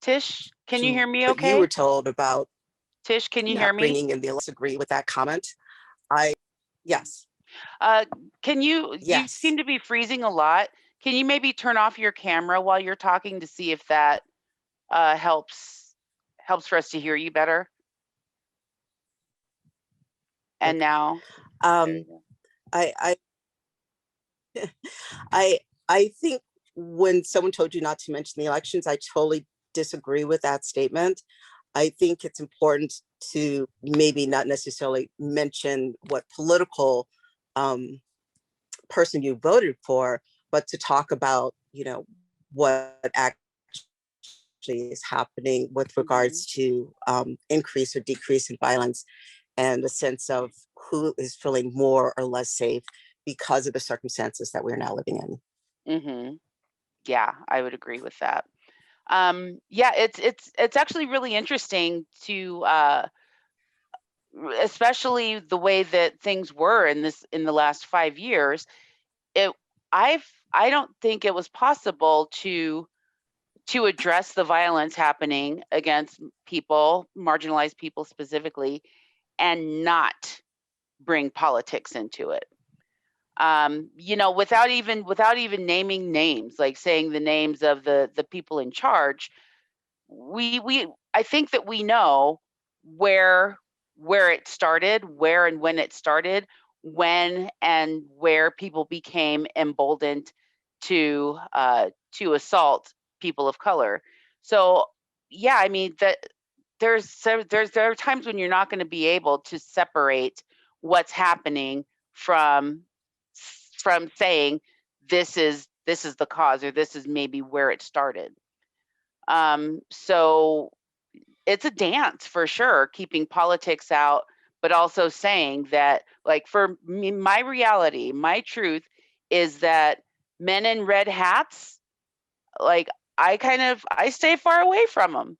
A: Tish, can you
B: to
A: hear me
B: what you were
A: okay?
B: told about
A: Tish, can you hear
B: not
A: me?
B: bringing in the, let's agree with that comment. I, yes,
A: Can you
B: yes.
A: seem to be freezing a lot. Can you maybe turn off your camera while you're talking to see if that helps for us to hear you better? And
B: Okay.
A: now, there you go.
B: I, I, I think when someone told you not to mention the elections, I totally disagree with that statement. I think it's important to maybe not necessarily mention what political person you voted for, but to talk about, what actually is happening with regards to increase or decrease in violence, and a sense of who is feeling more or less safe because of the circumstances that we're now living in.
A: Mm-hmm. Yeah, I would agree with that. Yeah, it's actually really interesting to especially the way that things were in the last 5 years. It I've I don't think it was possible to address the violence happening against people, marginalized people specifically, and not bring politics into it. Without even naming names, like saying the names of the people in charge, we I think that we know where it started, where and when it started, when and where people became emboldened to assault people of color. So yeah, I mean that there are times when you're not going to be able to separate what's happening from saying this is the cause, or this is maybe where it started. So it's a dance for sure, keeping politics out, but also saying that, like, for me, my reality, my truth is that men in red hats, like, I stay far away from them.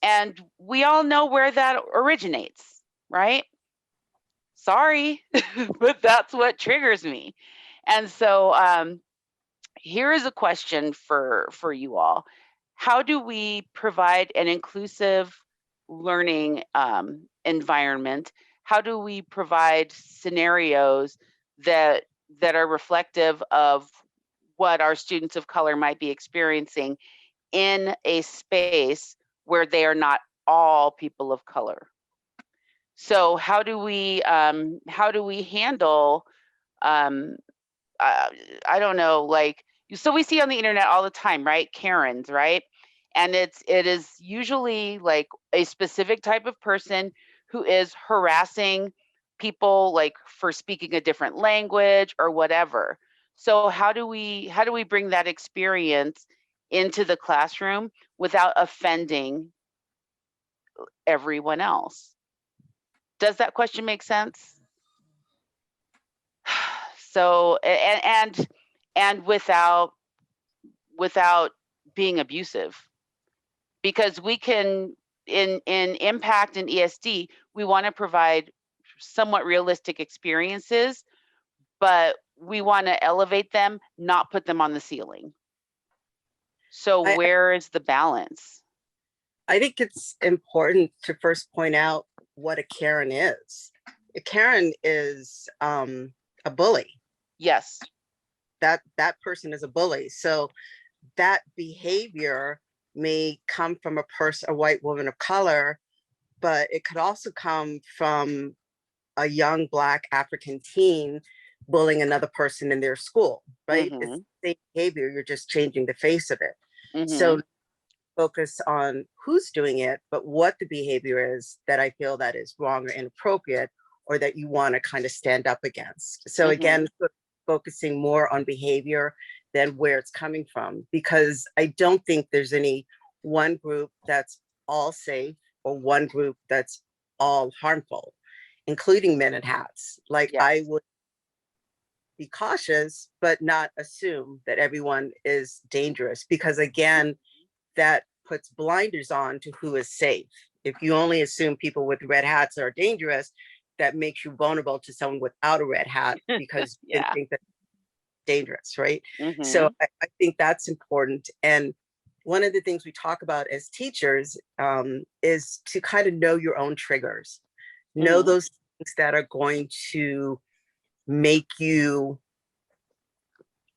A: And we all know where that originates, right? Sorry, but that's what triggers me. And so here is a question for you all. How do we provide an inclusive learning environment? How do we provide scenarios that are reflective of what our students of color might be experiencing in a space where they are not all people of color? So how do we handle uh, I don't know, like, so we see on the internet all the time, right? Karens, right? And it is usually like a specific type of person who is harassing people, like, for speaking a different language or whatever. So how do we bring that experience into the classroom without offending everyone else? Does that question make sense? So and without being abusive, because we can, in impact and ESD, we want to provide somewhat realistic experiences, but we want to elevate them, not put them on the ceiling. So
B: I,
A: where is the balance?
B: I think it's important to first point out what a Karen is. A Karen is a bully.
A: Yes.
B: That person is a bully. So that behavior may come from a white woman of color, but it could also come from a young Black African teen bullying another person in their school, right? It's
A: Mm-hmm.
B: the same behavior, you're just changing the face of it.
A: Mm-hmm.
B: So focus on who's doing it, but what the behavior is that I feel that is wrong or inappropriate, or that you want to kind of stand up against. So again, focusing more on behavior than where it's coming from, because I don't think there's any one group that's all safe or one group that's all harmful, including men in hats. Like,
A: Yes.
B: I would be cautious, but not assume that everyone is dangerous, because again, that puts blinders on to who is safe. If you only assume people with red hats are dangerous, that makes you vulnerable to someone without a red hat because you
A: Yeah.
B: think that dangerous, right?
A: Mhm.
B: So I think that's important. And one of the things we talk about as teachers is to kind of know your own triggers, know
A: Mhm.
B: those things that are going to make you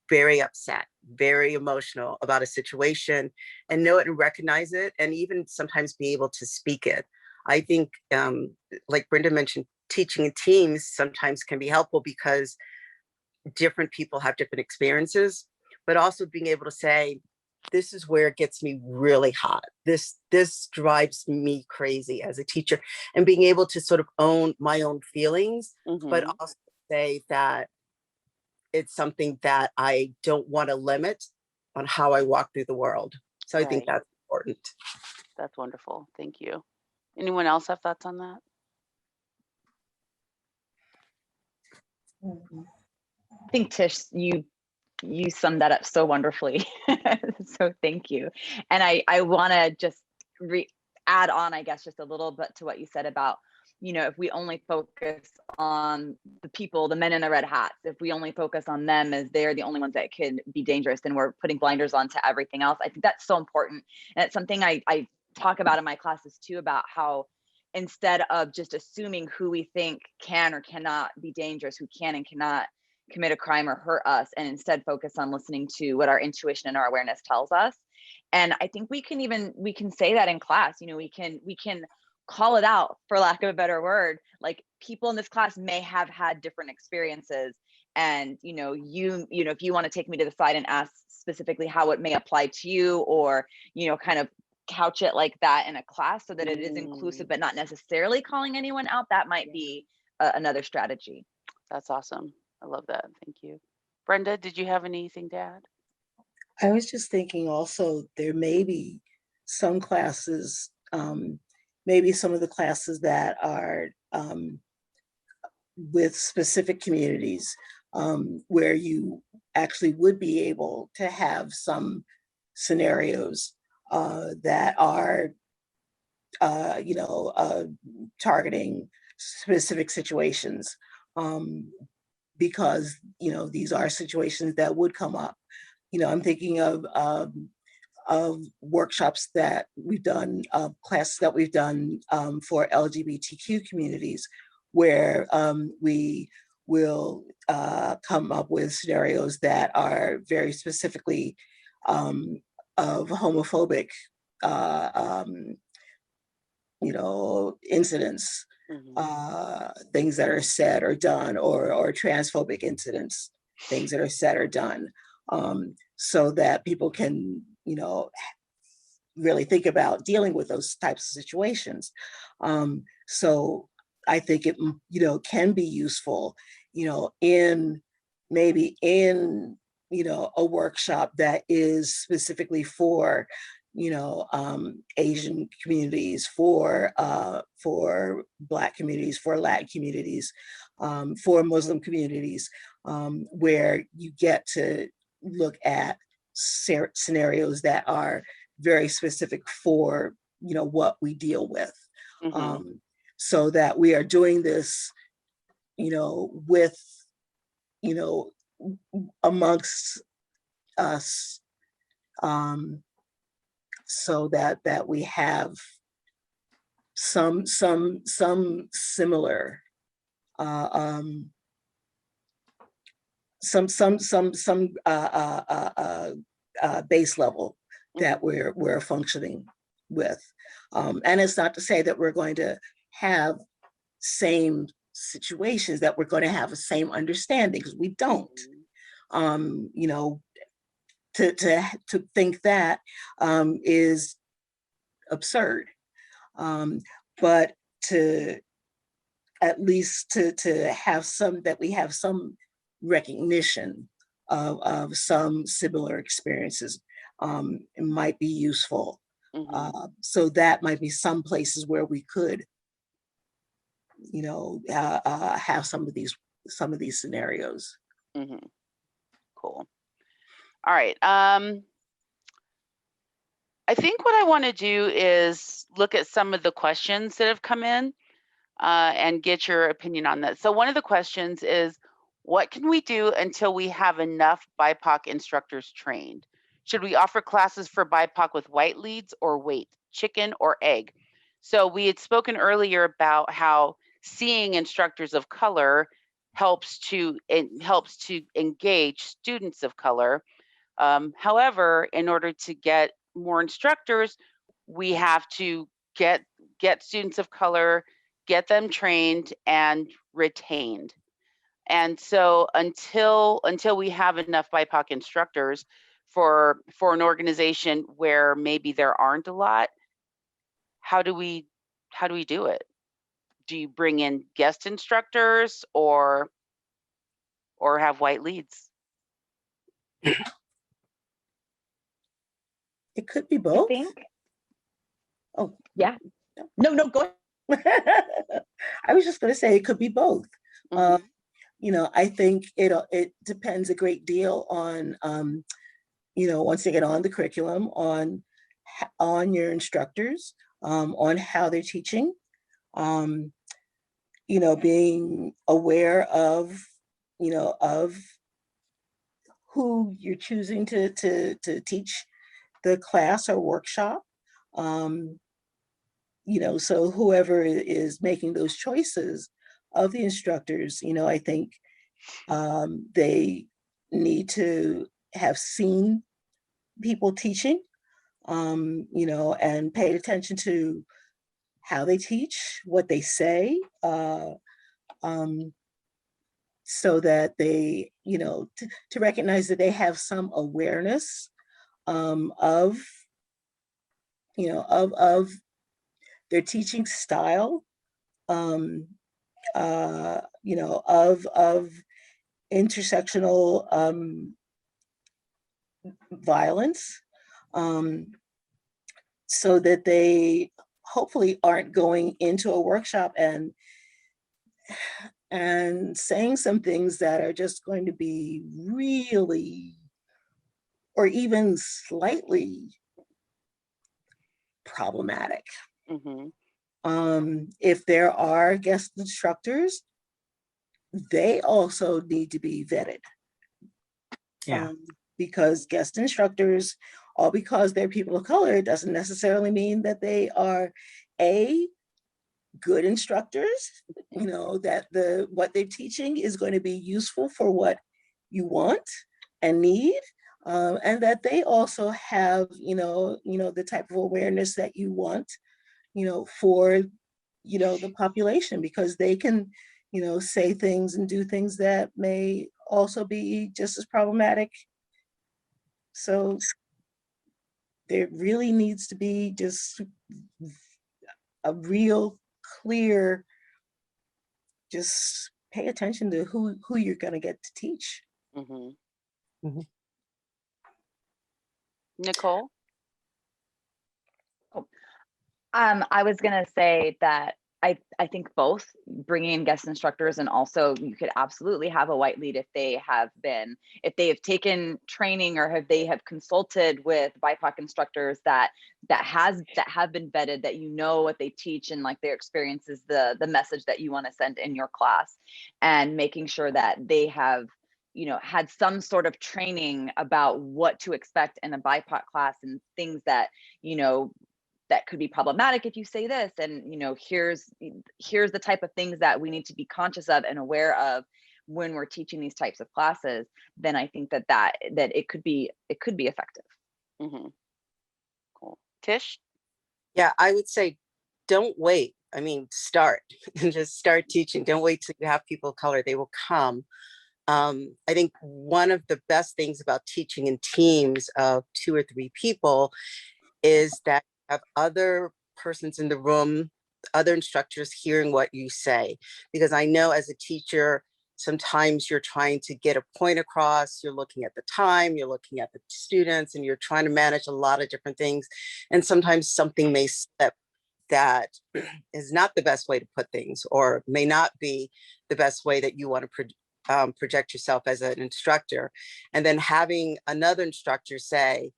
B: very upset, very emotional about a situation, and know it and recognize it, and even sometimes be able to speak it. I think, like Brenda mentioned, teaching in teams sometimes can be helpful because different people have different experiences, but also being able to say, this is where it gets me really hot. This drives me crazy as a teacher, and being able to sort of own my own feelings, but
A: Mhm.
B: also say that it's something that I don't want to limit on how I walk through the world. So I think
A: Right.
B: that's important.
A: That's wonderful. Thank you. Anyone else have thoughts on that?
D: I think Tish, you summed that up so wonderfully. So thank you. And I want to just add on, I guess, just a little bit to what you said about, if we only focus on the people, the men in the red hats, if we only focus on them as they're the only ones that could be dangerous, then we're putting blinders on to everything else. I think that's so important. And it's something I talk about in my classes too, about how instead of just assuming who we think can or cannot be dangerous, who can and cannot commit a crime or hurt us, and instead focus on listening to what our intuition and our awareness tells us. And I think we can say that in class. We can call it out, for lack of a better word. Like, people in this class may have had different experiences, and if you want to take me to the side and ask specifically how it may apply to you, or kind of couch it like that in a class so that it is inclusive but not necessarily calling anyone out, that might be another strategy.
A: That's awesome. I love that. Thank you. Brenda, did you have anything to add?
C: I was just thinking also, there may be some classes, maybe some of the classes that are with specific communities, where you actually would be able to have some scenarios that are, targeting specific situations, because, these are situations that would come up. I'm thinking of workshops that we've done, classes that we've done for LGBTQ communities, where we will come up with scenarios that are very specifically of homophobic, uh, um, incidents,
A: Mhm.
C: things that are said or done, or transphobic incidents, things that are said or done, so that people can, really think about dealing with those types of situations. So I think it, can be useful, in maybe in, a workshop that is specifically for, Asian communities, for Black communities, for Latin communities, for Muslim communities, where you get to look at scenarios that are very specific for, what we deal with,
A: Mhm.
C: so that we are doing this, with, amongst us, so that we have some similar, uh, um, base level that
A: Mhm.
C: we're functioning with. And it's not to say that we're going to have same situations, that we're going to have the same understanding, because we don't.
A: Mhm.
C: You know, to think that is absurd. But to at least to have some, that we have some recognition of some similar experiences, it might be useful.
A: Mhm.
C: So that might be some places where we could, have some of these scenarios.
A: Mm-hmm. Cool. All right. I think what I want to do is look at some of the questions that have come in and get your opinion on that. So one of the questions is, what can we do until we have enough BIPOC instructors trained? Should we offer classes for BIPOC with white leads or wait, chicken or egg? So we had spoken earlier about how seeing instructors of color helps to engage students of color. However, in order to get more instructors, we have to get students of color, get them trained and retained. And so until we have enough BIPOC instructors for an organization where maybe there aren't a lot, how do we do it? Do you bring in guest instructors or have white leads?
C: It could be
D: I
C: both.
D: think.
C: Oh,
D: Yeah. No, go
C: ahead. I was just going to say it could be both.
A: Mm-hmm.
C: You know, I think it depends a great deal on, you know, once they get on the curriculum, on your instructors, on how they're teaching, you know, being aware of, you know, of who you're choosing to teach the class or workshop. You know, so whoever is making those choices of the instructors, you know, I think they need to have seen people teaching, you know, and paid attention to how they teach, what they say, so that they, you know, to recognize that they have some awareness of, you know, of their teaching style, you know, of intersectional violence, so that they hopefully aren't going into a workshop and saying some things that are just going to be really or even slightly problematic.
A: Mm-hmm.
C: If there are guest instructors, they also need to be vetted.
B: Yeah.
C: Because guest instructors, all because they're people of color, doesn't necessarily mean that they are good instructors, you know, that what they're teaching is going to be useful for what you want and need, and that they also have, you know, the type of awareness that you want, you know, for, you know, the population, because they can, you know, say things and do things that may also be just as problematic. So there really needs to be just a real clear, just pay attention to who you're going to get to teach.
A: Mm-hmm.
B: Mhm.
A: Nicole?
D: I was gonna say that I think both, bringing in guest instructors, and also you could absolutely have a white lead if they have taken training or they have consulted with BIPOC instructors that have been vetted, that you know what they teach and like their experience is the message that you want to send in your class, and making sure that they have, you know, had some sort of training about what to expect in a BIPOC class and things that, you know, that could be problematic if you say this, and, you know, here's the type of things that we need to be conscious of and aware of when we're teaching these types of classes. Then I think that it could be effective.
A: Mm-hmm. Cool. Tish?
B: Yeah, I would say don't wait. I mean, start and just start teaching. Don't wait till you have people of color. They will come. I think one of the best things about teaching in teams of 2 or 3 people is that you have other persons in the room, other instructors hearing what you say. Because I know as a teacher, sometimes you're trying to get a point across, you're looking at the time, you're looking at the students, and you're trying to manage a lot of different things. And sometimes something may slip that is not the best way to put things, or may not be the best way that you want to project yourself as an instructor, and then having another instructor say,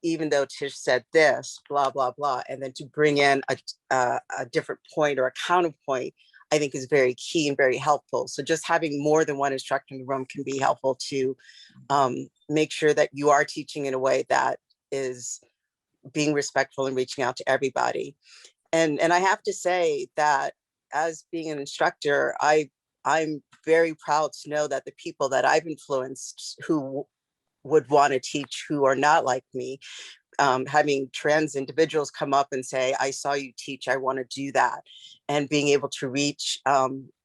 B: even though Tish said this, blah, blah, blah, and then to bring in a different point or a counterpoint, I think is very key and very helpful. So just having more than one instructor in the room can be helpful to make sure that you are teaching in a way that is being respectful and reaching out to everybody. And I have to say that as being an instructor, I'm very proud to know that the people that I've influenced who would want to teach who are not like me, having trans individuals come up and say, I saw you teach, I want to do that. And being able to reach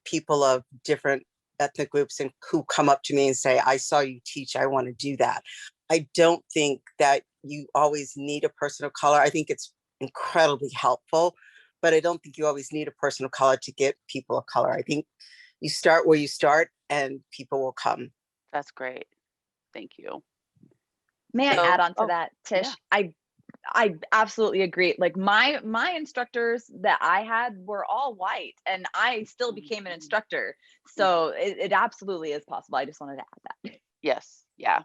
B: people of different ethnic groups and who come up to me and say, I saw you teach, I want to do that. I don't think that you always need a person of color. I think it's incredibly helpful, but I don't think you always need a person of color to get people of color. I think you start where you start and people will come.
A: That's great. Thank you.
D: May I add on to that, Tish?
A: Yeah.
D: I absolutely agree. Like my instructors that I had were all white, and I still became an instructor. So it absolutely is possible. I just wanted to add that.
A: Yes. Yeah,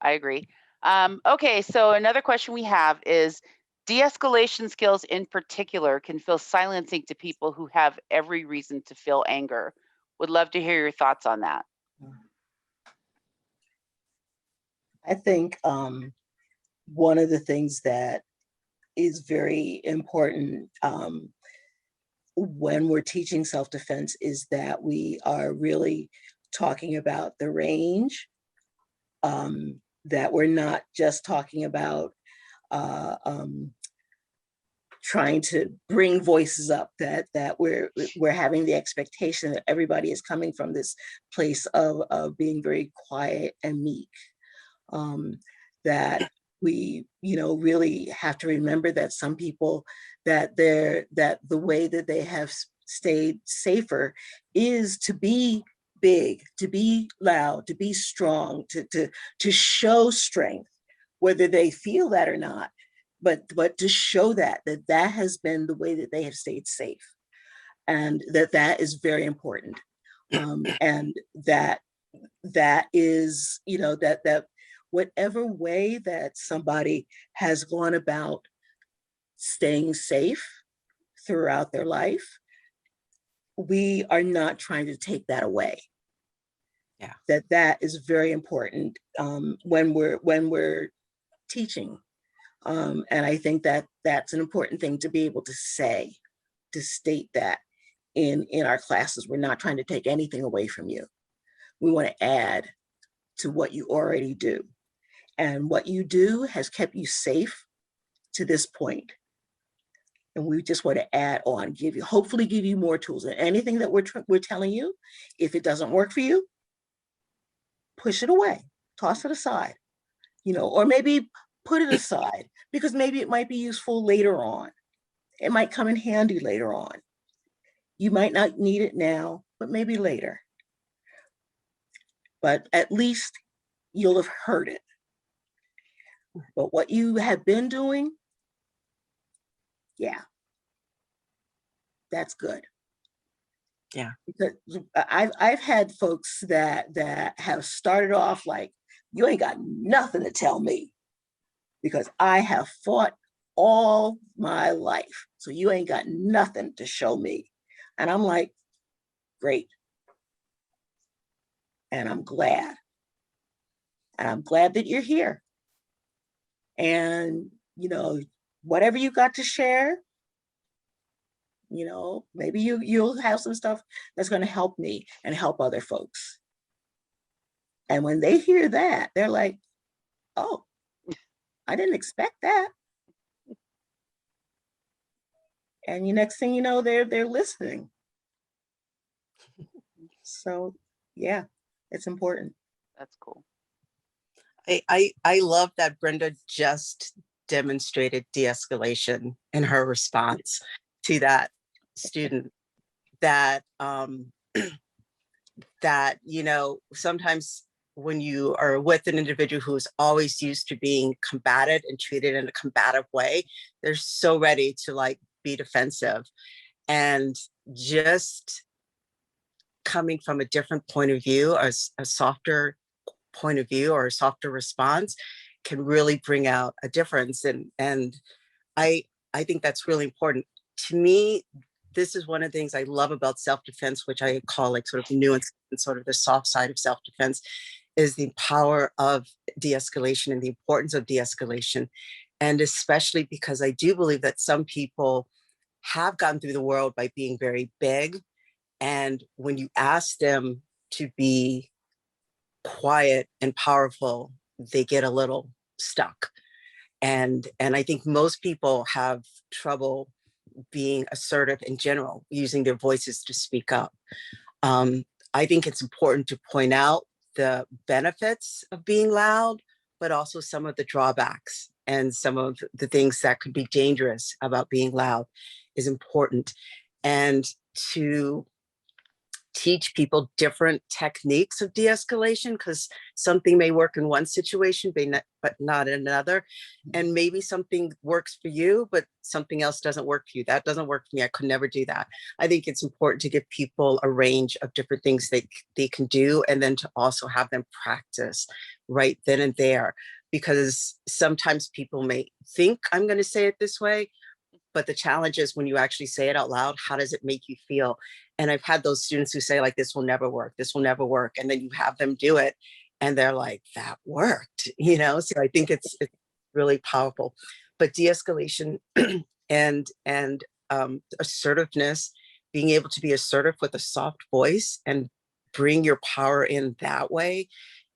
A: I agree. Okay, so another question we have is, de-escalation skills in particular can feel silencing to people who have every reason to feel anger. Would love to hear your thoughts on that.
C: I think one of the things that is very important when we're teaching self-defense is that we are really talking about the range, that we're not just talking about trying to bring voices up, that we're having the expectation that everybody is coming from this place of being very quiet and meek. That we, really have to remember that some people, that the way that they have stayed safer is to be big, to be loud, to be strong, to show strength, whether they feel that or not, but to show that has been the way that they have stayed safe, and that is very important, and that is, that whatever way that somebody has gone about staying safe throughout their life, we are not trying to take that away.
B: Yeah.
C: That is very important when we're teaching. And I think that that's an important thing to be able to say, to state that in our classes. We're not trying to take anything away from you. We want to add to what you already do. And what you do has kept you safe to this point. And we just want to add on, hopefully give you more tools. And anything that we're telling you, if it doesn't work for you, push it away, toss it aside, or maybe put it aside, because maybe it might be useful later on. It might come in handy later on. You might not need it now, but maybe later. But at least you'll have heard it. But what you have been doing, yeah, that's good.
B: Yeah.
C: Because I've had folks that have started off like, you ain't got nothing to tell me because I have fought all my life. So you ain't got nothing to show me. And I'm like, great. And I'm glad. And I'm glad that you're here. And, whatever you got to share, maybe you'll have some stuff that's going to help me and help other folks. And when they hear that, they're like, oh, I didn't expect that. And next thing you know, they're listening. So yeah, it's important.
A: That's cool.
B: I love that Brenda just demonstrated de-escalation in her response to that student, that that sometimes when you are with an individual who is always used to being combated and treated in a combative way, they're so ready to be defensive. And just coming from a different point of view, a softer point of view or a softer response can really bring out a difference. And I think that's really important. To me, this is one of the things I love about self-defense, which I call like sort of nuance and sort of the soft side of self-defense, is the power of de-escalation and the importance of de-escalation. And especially because I do believe that some people have gotten through the world by being very big. And when you ask them to be quiet and powerful, they get a little stuck. And I think most people have trouble being assertive in general, using their voices to speak up. I think it's important to point out the benefits of being loud, but also some of the drawbacks and some of the things that could be dangerous about being loud is important. And to teach people different techniques of de-escalation, because something may work in one situation, but not in another. And maybe something works for you, but something else doesn't work for you. That doesn't work for me. I could never do that. I think it's important to give people a range of different things they can do, and then to also have them practice right then and there. Because sometimes people may think, I'm going to say it this way, but the challenge is when you actually say it out loud, how does it make you feel? And I've had those students who say like, this will never work. This will never work. And then you have them do it and they're like, that worked, you know? So I think it's really powerful. But de-escalation and assertiveness, being able to be assertive with a soft voice and bring your power in that way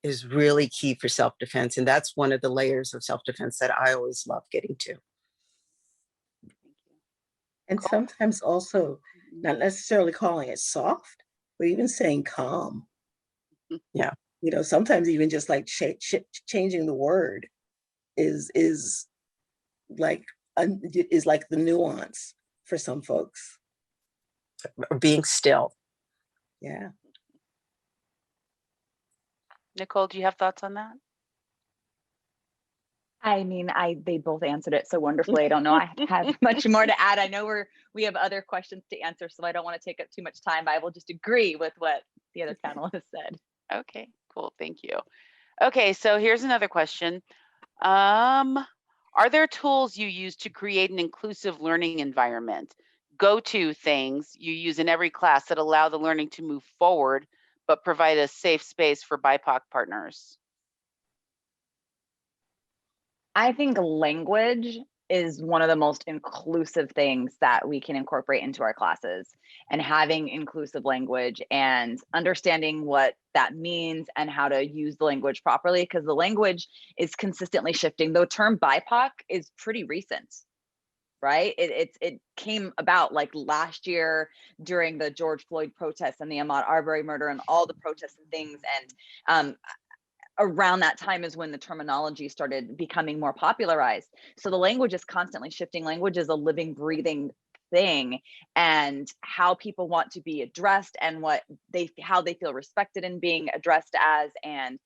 B: is really key for self-defense. And that's one of the layers of self-defense that I always love getting to.
C: And sometimes also not necessarily calling it soft, but even saying calm.
B: Yeah.
C: You know, sometimes even just like changing the word is like the nuance for some folks.
B: Or being still.
C: Yeah.
A: Nicole, do you have thoughts on that?
D: I mean, they both answered it so wonderfully. I don't know I have much more to add. I know we have other questions to answer, so I don't want to take up too much time, but I will just agree with what the other panelists said.
A: Okay, cool. Thank you. Okay, so here's another question. Are there tools you use to create an inclusive learning environment? Go-to things you use in every class that allow the learning to move forward, but provide a safe space for BIPOC partners?
D: I think language is one of the most inclusive things that we can incorporate into our classes, and having inclusive language and understanding what that means and how to use the language properly, because the language is consistently shifting. The term BIPOC is pretty recent, right? It came about like last year during the George Floyd protests and the Ahmaud Arbery murder and all the protests and things. And around that time is when the terminology started becoming more popularized. So the language is constantly shifting. Language is a living, breathing thing, and how people want to be addressed and how they feel respected in being addressed as, and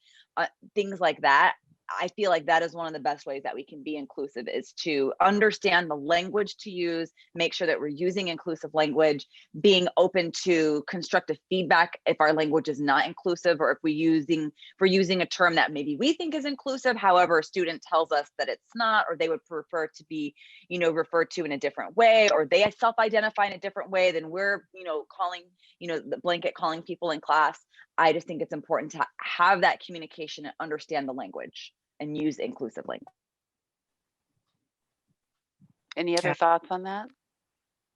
D: things like that. I feel like that is one of the best ways that we can be inclusive, is to understand the language to use, make sure that we're using inclusive language, being open to constructive feedback if our language is not inclusive, or if we're using a term that maybe we think is inclusive, however, a student tells us that it's not, or they would prefer to be, referred to in a different way, or they self-identify in a different way than we're, calling, the blanket calling people in class. I just think it's important to have that communication and understand the language and use inclusive language.
A: Any other thoughts on that?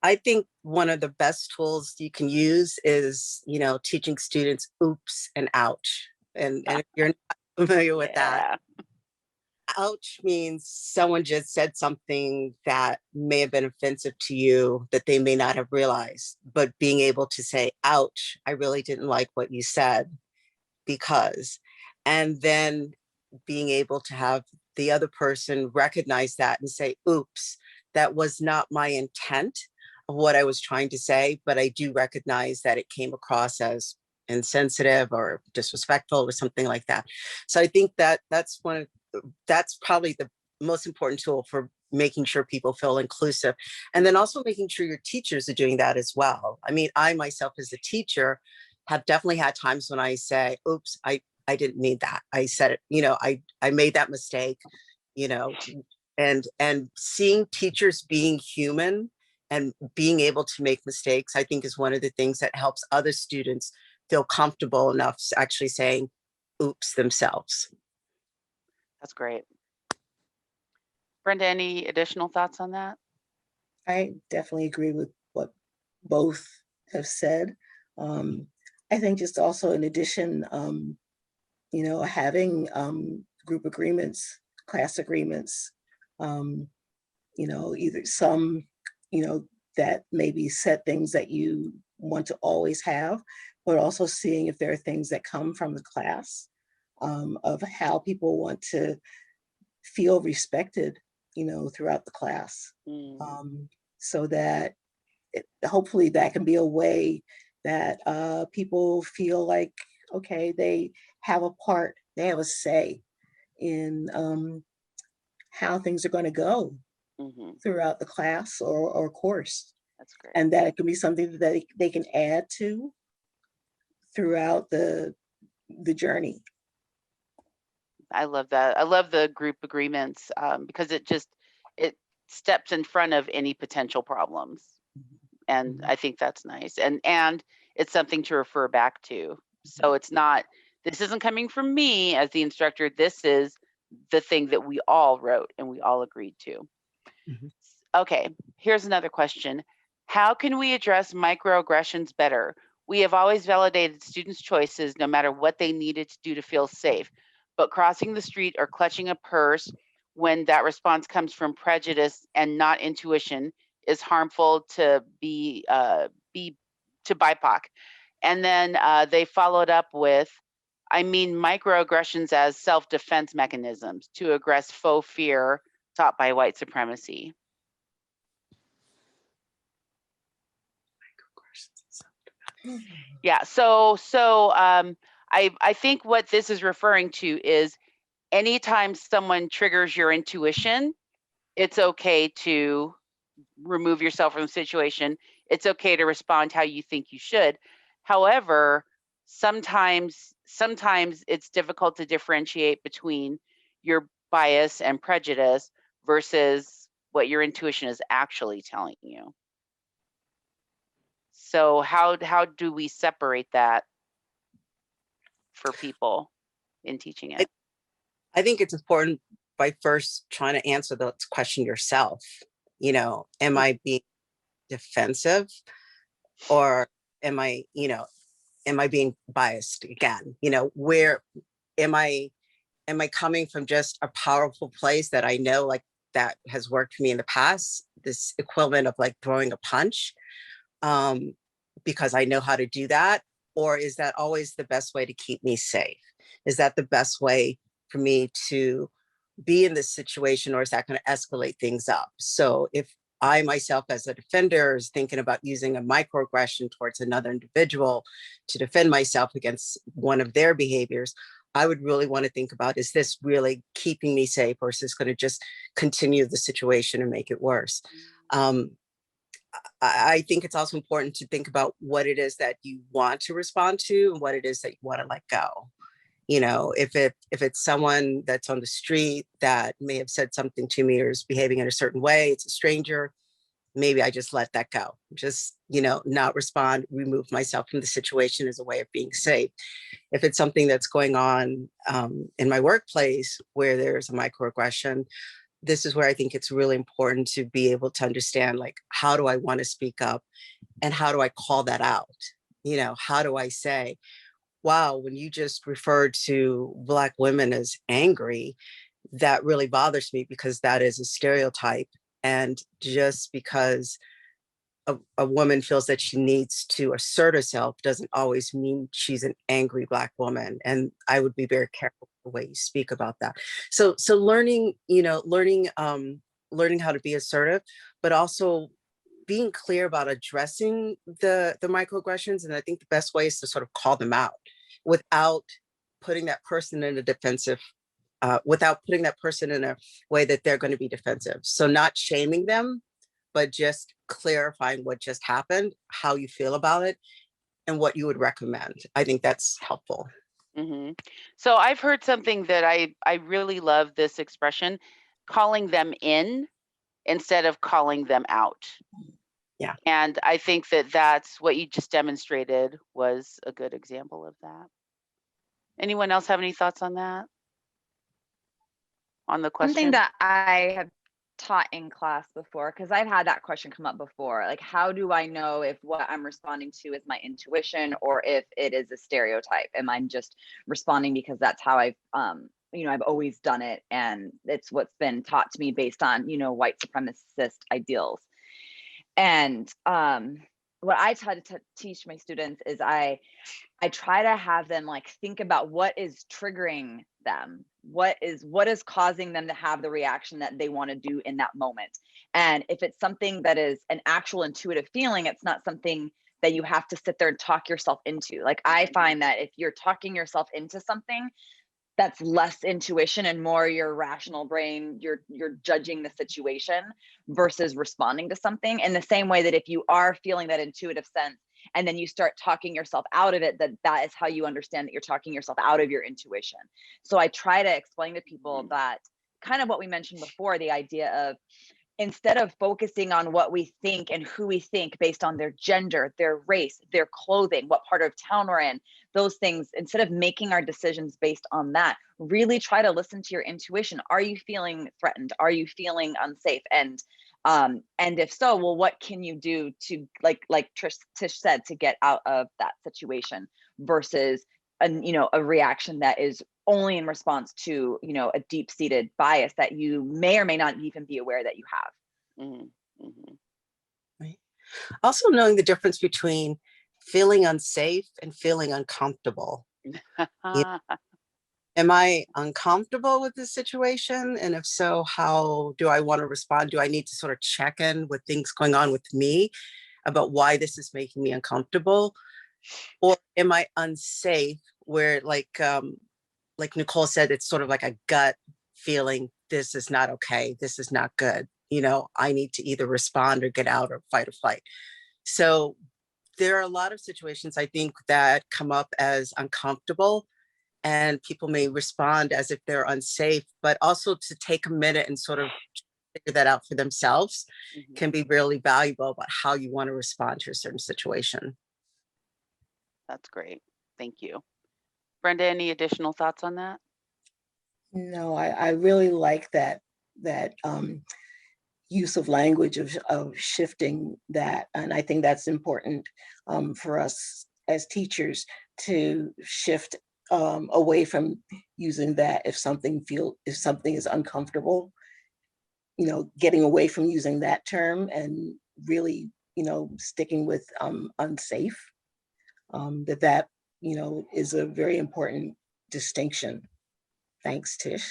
B: I think one of the best tools you can use is, teaching students oops and ouch. And if you're not familiar with that, ouch means someone just said something that may have been offensive to you that they may not have realized, but being able to say, ouch, I really didn't like what you said because, and then being able to have the other person recognize that and say, oops, that was not my intent of what I was trying to say, but I do recognize that it came across as insensitive or disrespectful or something like that. So I think that's probably the most important tool for making sure people feel inclusive. And then also making sure your teachers are doing that as well. I mean, I myself as a teacher have definitely had times when I say, oops, I didn't mean that. I said it, I made that mistake, you know, and seeing teachers being human and being able to make mistakes, I think is one of the things that helps other students feel comfortable enough actually saying oops themselves.
A: That's great. Brenda, any additional thoughts on that?
C: I definitely agree with what both have said. I think just also in addition, having group agreements, class agreements, either some, that maybe set things that you want to always have, but also seeing if there are things that come from the class, of how people want to feel respected, throughout the class. So that hopefully that can be a way that people feel like, okay, they have a part, they have a say in how things are going to go throughout the class or course.
A: That's great.
C: And that it can be something that they can add to throughout the journey.
A: I love that. I love the group agreements because it steps in front of any potential problems. And I think that's nice. And it's something to refer back to. So it's not, this isn't coming from me as the instructor. This is the thing that we all wrote and we all agreed to. Okay, here's another question. How can we address microaggressions better? We have always validated students' choices no matter what they needed to do to feel safe. But crossing the street or clutching a purse when that response comes from prejudice and not intuition is harmful to BIPOC. And then they followed up with, I mean microaggressions as self-defense mechanisms to address faux fear taught by white supremacy. Yeah, so I think what this is referring to is anytime someone triggers your intuition, it's okay to remove yourself from the situation. It's okay to respond how you think you should. However, sometimes it's difficult to differentiate between your bias and prejudice versus what your intuition is actually telling you. So how do we separate that for people in teaching it?
B: I think it's important by first trying to answer the question yourself. Am I being defensive or am I being biased again? Where am I coming from just a powerful place that I know like that has worked for me in the past, this equivalent of like throwing a punch, because I know how to do that? Or is that always the best way to keep me safe? Is that the best way for me to be in this situation, or is that going to escalate things up? So if I myself as a defender is thinking about using a microaggression towards another individual to defend myself against one of their behaviors, I would really want to think about, is this really keeping me safe, or is this going to just continue the situation and make it worse? I think it's also important to think about what it is that you want to respond to and what it is that you want to let go. If it's someone that's on the street that may have said something to me or is behaving in a certain way, it's a stranger, maybe I just let that go. Just, not respond, remove myself from the situation as a way of being safe. If it's something that's going on in my workplace where there's a microaggression, this is where I think it's really important to be able to understand, like, how do I want to speak up and how do I call that out? How do I say, wow, when you just referred to Black women as angry, that really bothers me because that is a stereotype. And just because a woman feels that she needs to assert herself doesn't always mean she's an angry Black woman. And I would be very careful the way you speak about that. So learning how to be assertive, but also being clear about addressing the microaggressions. And I think the best way is to sort of call them out without putting that person in a defensive, without putting that person in a way that they're going to be defensive. So not shaming them, but just clarifying what just happened, how you feel about it, and what you would recommend. I think that's helpful.
A: So I've heard something that I really love this expression, calling them in instead of calling them out.
B: Yeah.
A: And I think that that's what you just demonstrated was a good example of that. Anyone else have any thoughts on that? On the question?
D: Something that I have taught in class before, because I've had that question come up before, like, how do I know if what I'm responding to is my intuition or if it is a stereotype? Am I just responding because that's how I've I've always done it, and it's what's been taught to me based on, white supremacist ideals. And what I try to teach my students is I try to have them like think about what is triggering them, what is causing them to have the reaction that they want to do in that moment. And if it's something that is an actual intuitive feeling, it's not something that you have to sit there and talk yourself into. Like, I find that if you're talking yourself into something, that's less intuition and more your rational brain, you're judging the situation versus responding to something. In the same way that if you are feeling that intuitive sense and then you start talking yourself out of it, that is how you understand that you're talking yourself out of your intuition. So I try to explain to people that, kind of what we mentioned before, the idea of, instead of focusing on what we think and who we think based on their gender, their race, their clothing, what part of town we're in, those things, instead of making our decisions based on that, really try to listen to your intuition. Are you feeling threatened? Are you feeling unsafe? And if so, well, what can you do to, like Tish said, to get out of that situation versus a reaction that is only in response to, a deep-seated bias that you may or may not even be aware that you have.
B: Right. Also knowing the difference between feeling unsafe and feeling uncomfortable. Am I uncomfortable with this situation? And if so, how do I want to respond? Do I need to sort of check in with things going on with me about why this is making me uncomfortable? Or am I unsafe where, like Nicole said, it's sort of like a gut feeling, this is not okay, this is not good. I need to either respond or get out or fight or flight. So there are a lot of situations, I think, that come up as uncomfortable, and people may respond as if they're unsafe, but also to take a minute and sort of figure that out for themselves can be really valuable about how you want to respond to a certain situation.
A: That's great. Thank you. Brenda, any additional thoughts on that?
C: No, I really like that use of language of shifting that. And I think that's important for us as teachers to shift away from using that if something is uncomfortable, getting away from using that term and really, sticking with unsafe. That is a very important distinction. Thanks, Tish.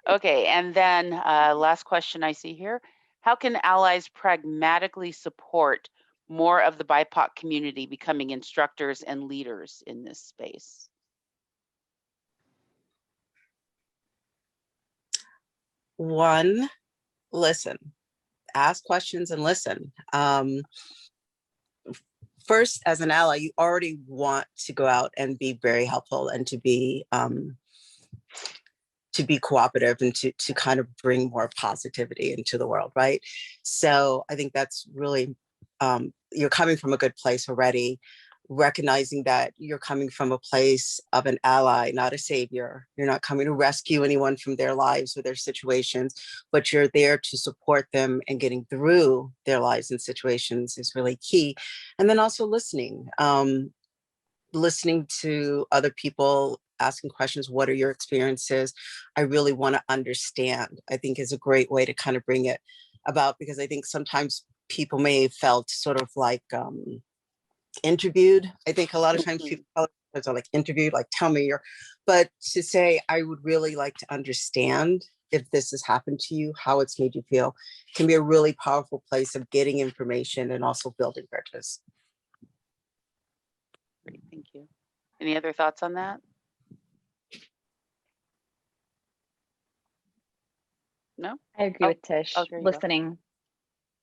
A: Okay, and then last question I see here. How can allies pragmatically support more of the BIPOC community becoming instructors and leaders in this space?
B: One, listen, ask questions and listen. First, as an ally, you already want to go out and be very helpful and to be cooperative and to kind of bring more positivity into the world, right? So I think that's really, you're coming from a good place already, recognizing that you're coming from a place of an ally, not a savior. You're not coming to rescue anyone from their lives or their situations, but you're there to support them, and getting through their lives and situations is really key. And then also listening to other people, asking questions. What are your experiences? I really want to understand, I think, is a great way to kind of bring it about, because I think sometimes people may have felt sort of like interviewed. I think a lot of times people are like interviewed, like, tell me but to say, I would really like to understand if this has happened to you, how it's made you feel, can be a really powerful place of getting information and also building bridges.
A: Great, thank you. Any other thoughts on that? No?
D: I agree with Tish.
A: Oh, there you go.
D: Listening.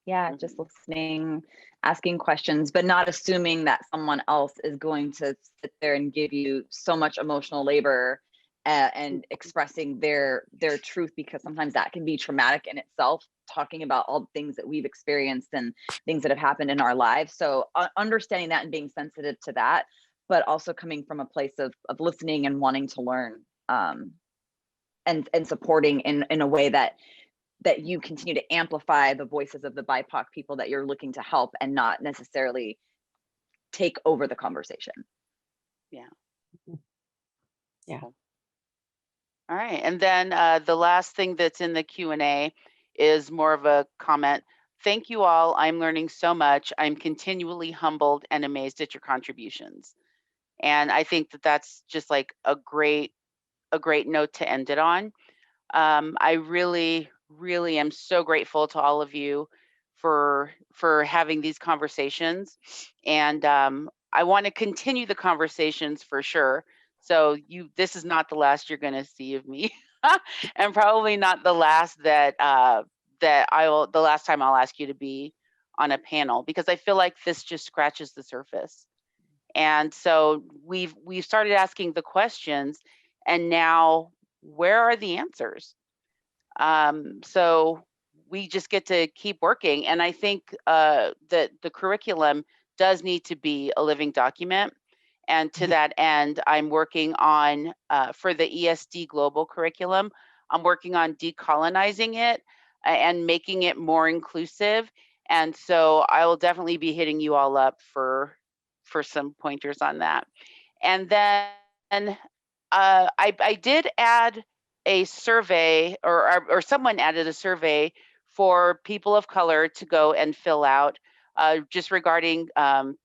D: Yeah, just listening, asking questions, but not assuming that someone else is going to sit there and give you so much emotional labor and expressing their truth, because sometimes that can be traumatic in itself, talking about all the things that we've experienced and things that have happened in our lives. So understanding that and being sensitive to that, but also coming from a place of listening and wanting to learn, and supporting in a way that you continue to amplify the voices of the BIPOC people that you're looking to help, and not necessarily take over the conversation.
A: Yeah.
B: Yeah.
A: Cool. All right. And then the last thing that's in the Q&A is more of a comment. Thank you all. I'm learning so much. I'm continually humbled and amazed at your contributions. And I think that that's just like a great note to end it on. I really, really am so grateful to all of you for having these conversations. And I want to continue the conversations for sure. So this is not the last you're going to see of me, and probably not the last that the last time I'll ask you to be on a panel, because I feel like this just scratches the surface. And so we've started asking the questions, and now where are the answers? So we just get to keep working. And I think that the curriculum does need to be a living document. And to that end, I'm working on, for the ESD global curriculum, I'm working on decolonizing it and making it more inclusive. And so I will definitely be hitting you all up for some pointers on that. And then I did add a survey, or someone added a survey for people of color to go and fill out, just regarding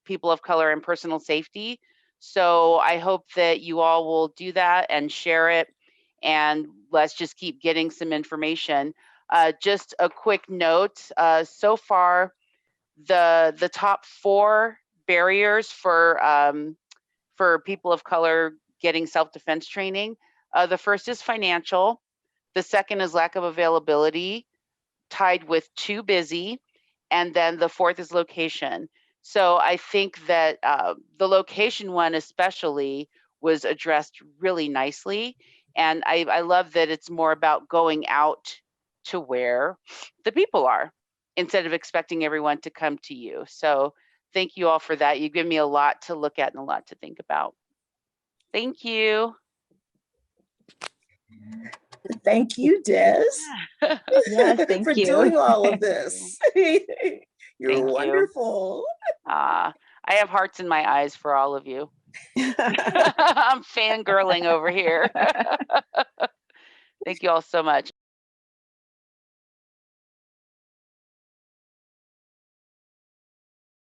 A: people of color and personal safety. So I hope that you all will do that and share it, and let's just keep getting some information. Just a quick note, so far, the top 4 barriers for people of color getting self-defense training. The first is financial. The second is lack of availability, tied with too busy. And then the fourth is location. So I think that the location one especially was addressed really nicely. And I love that it's more about going out to where the people are, instead of expecting everyone to come to you. So thank you all for that. You give me a lot to look at and a lot to think about. Thank you.
C: Thank you, Des,
D: Yes, thank
C: for
D: you.
C: doing all of this. You're
A: Thank you.
C: wonderful.
A: I have hearts in my eyes for all of you. I'm fangirling over here. Thank you all so much.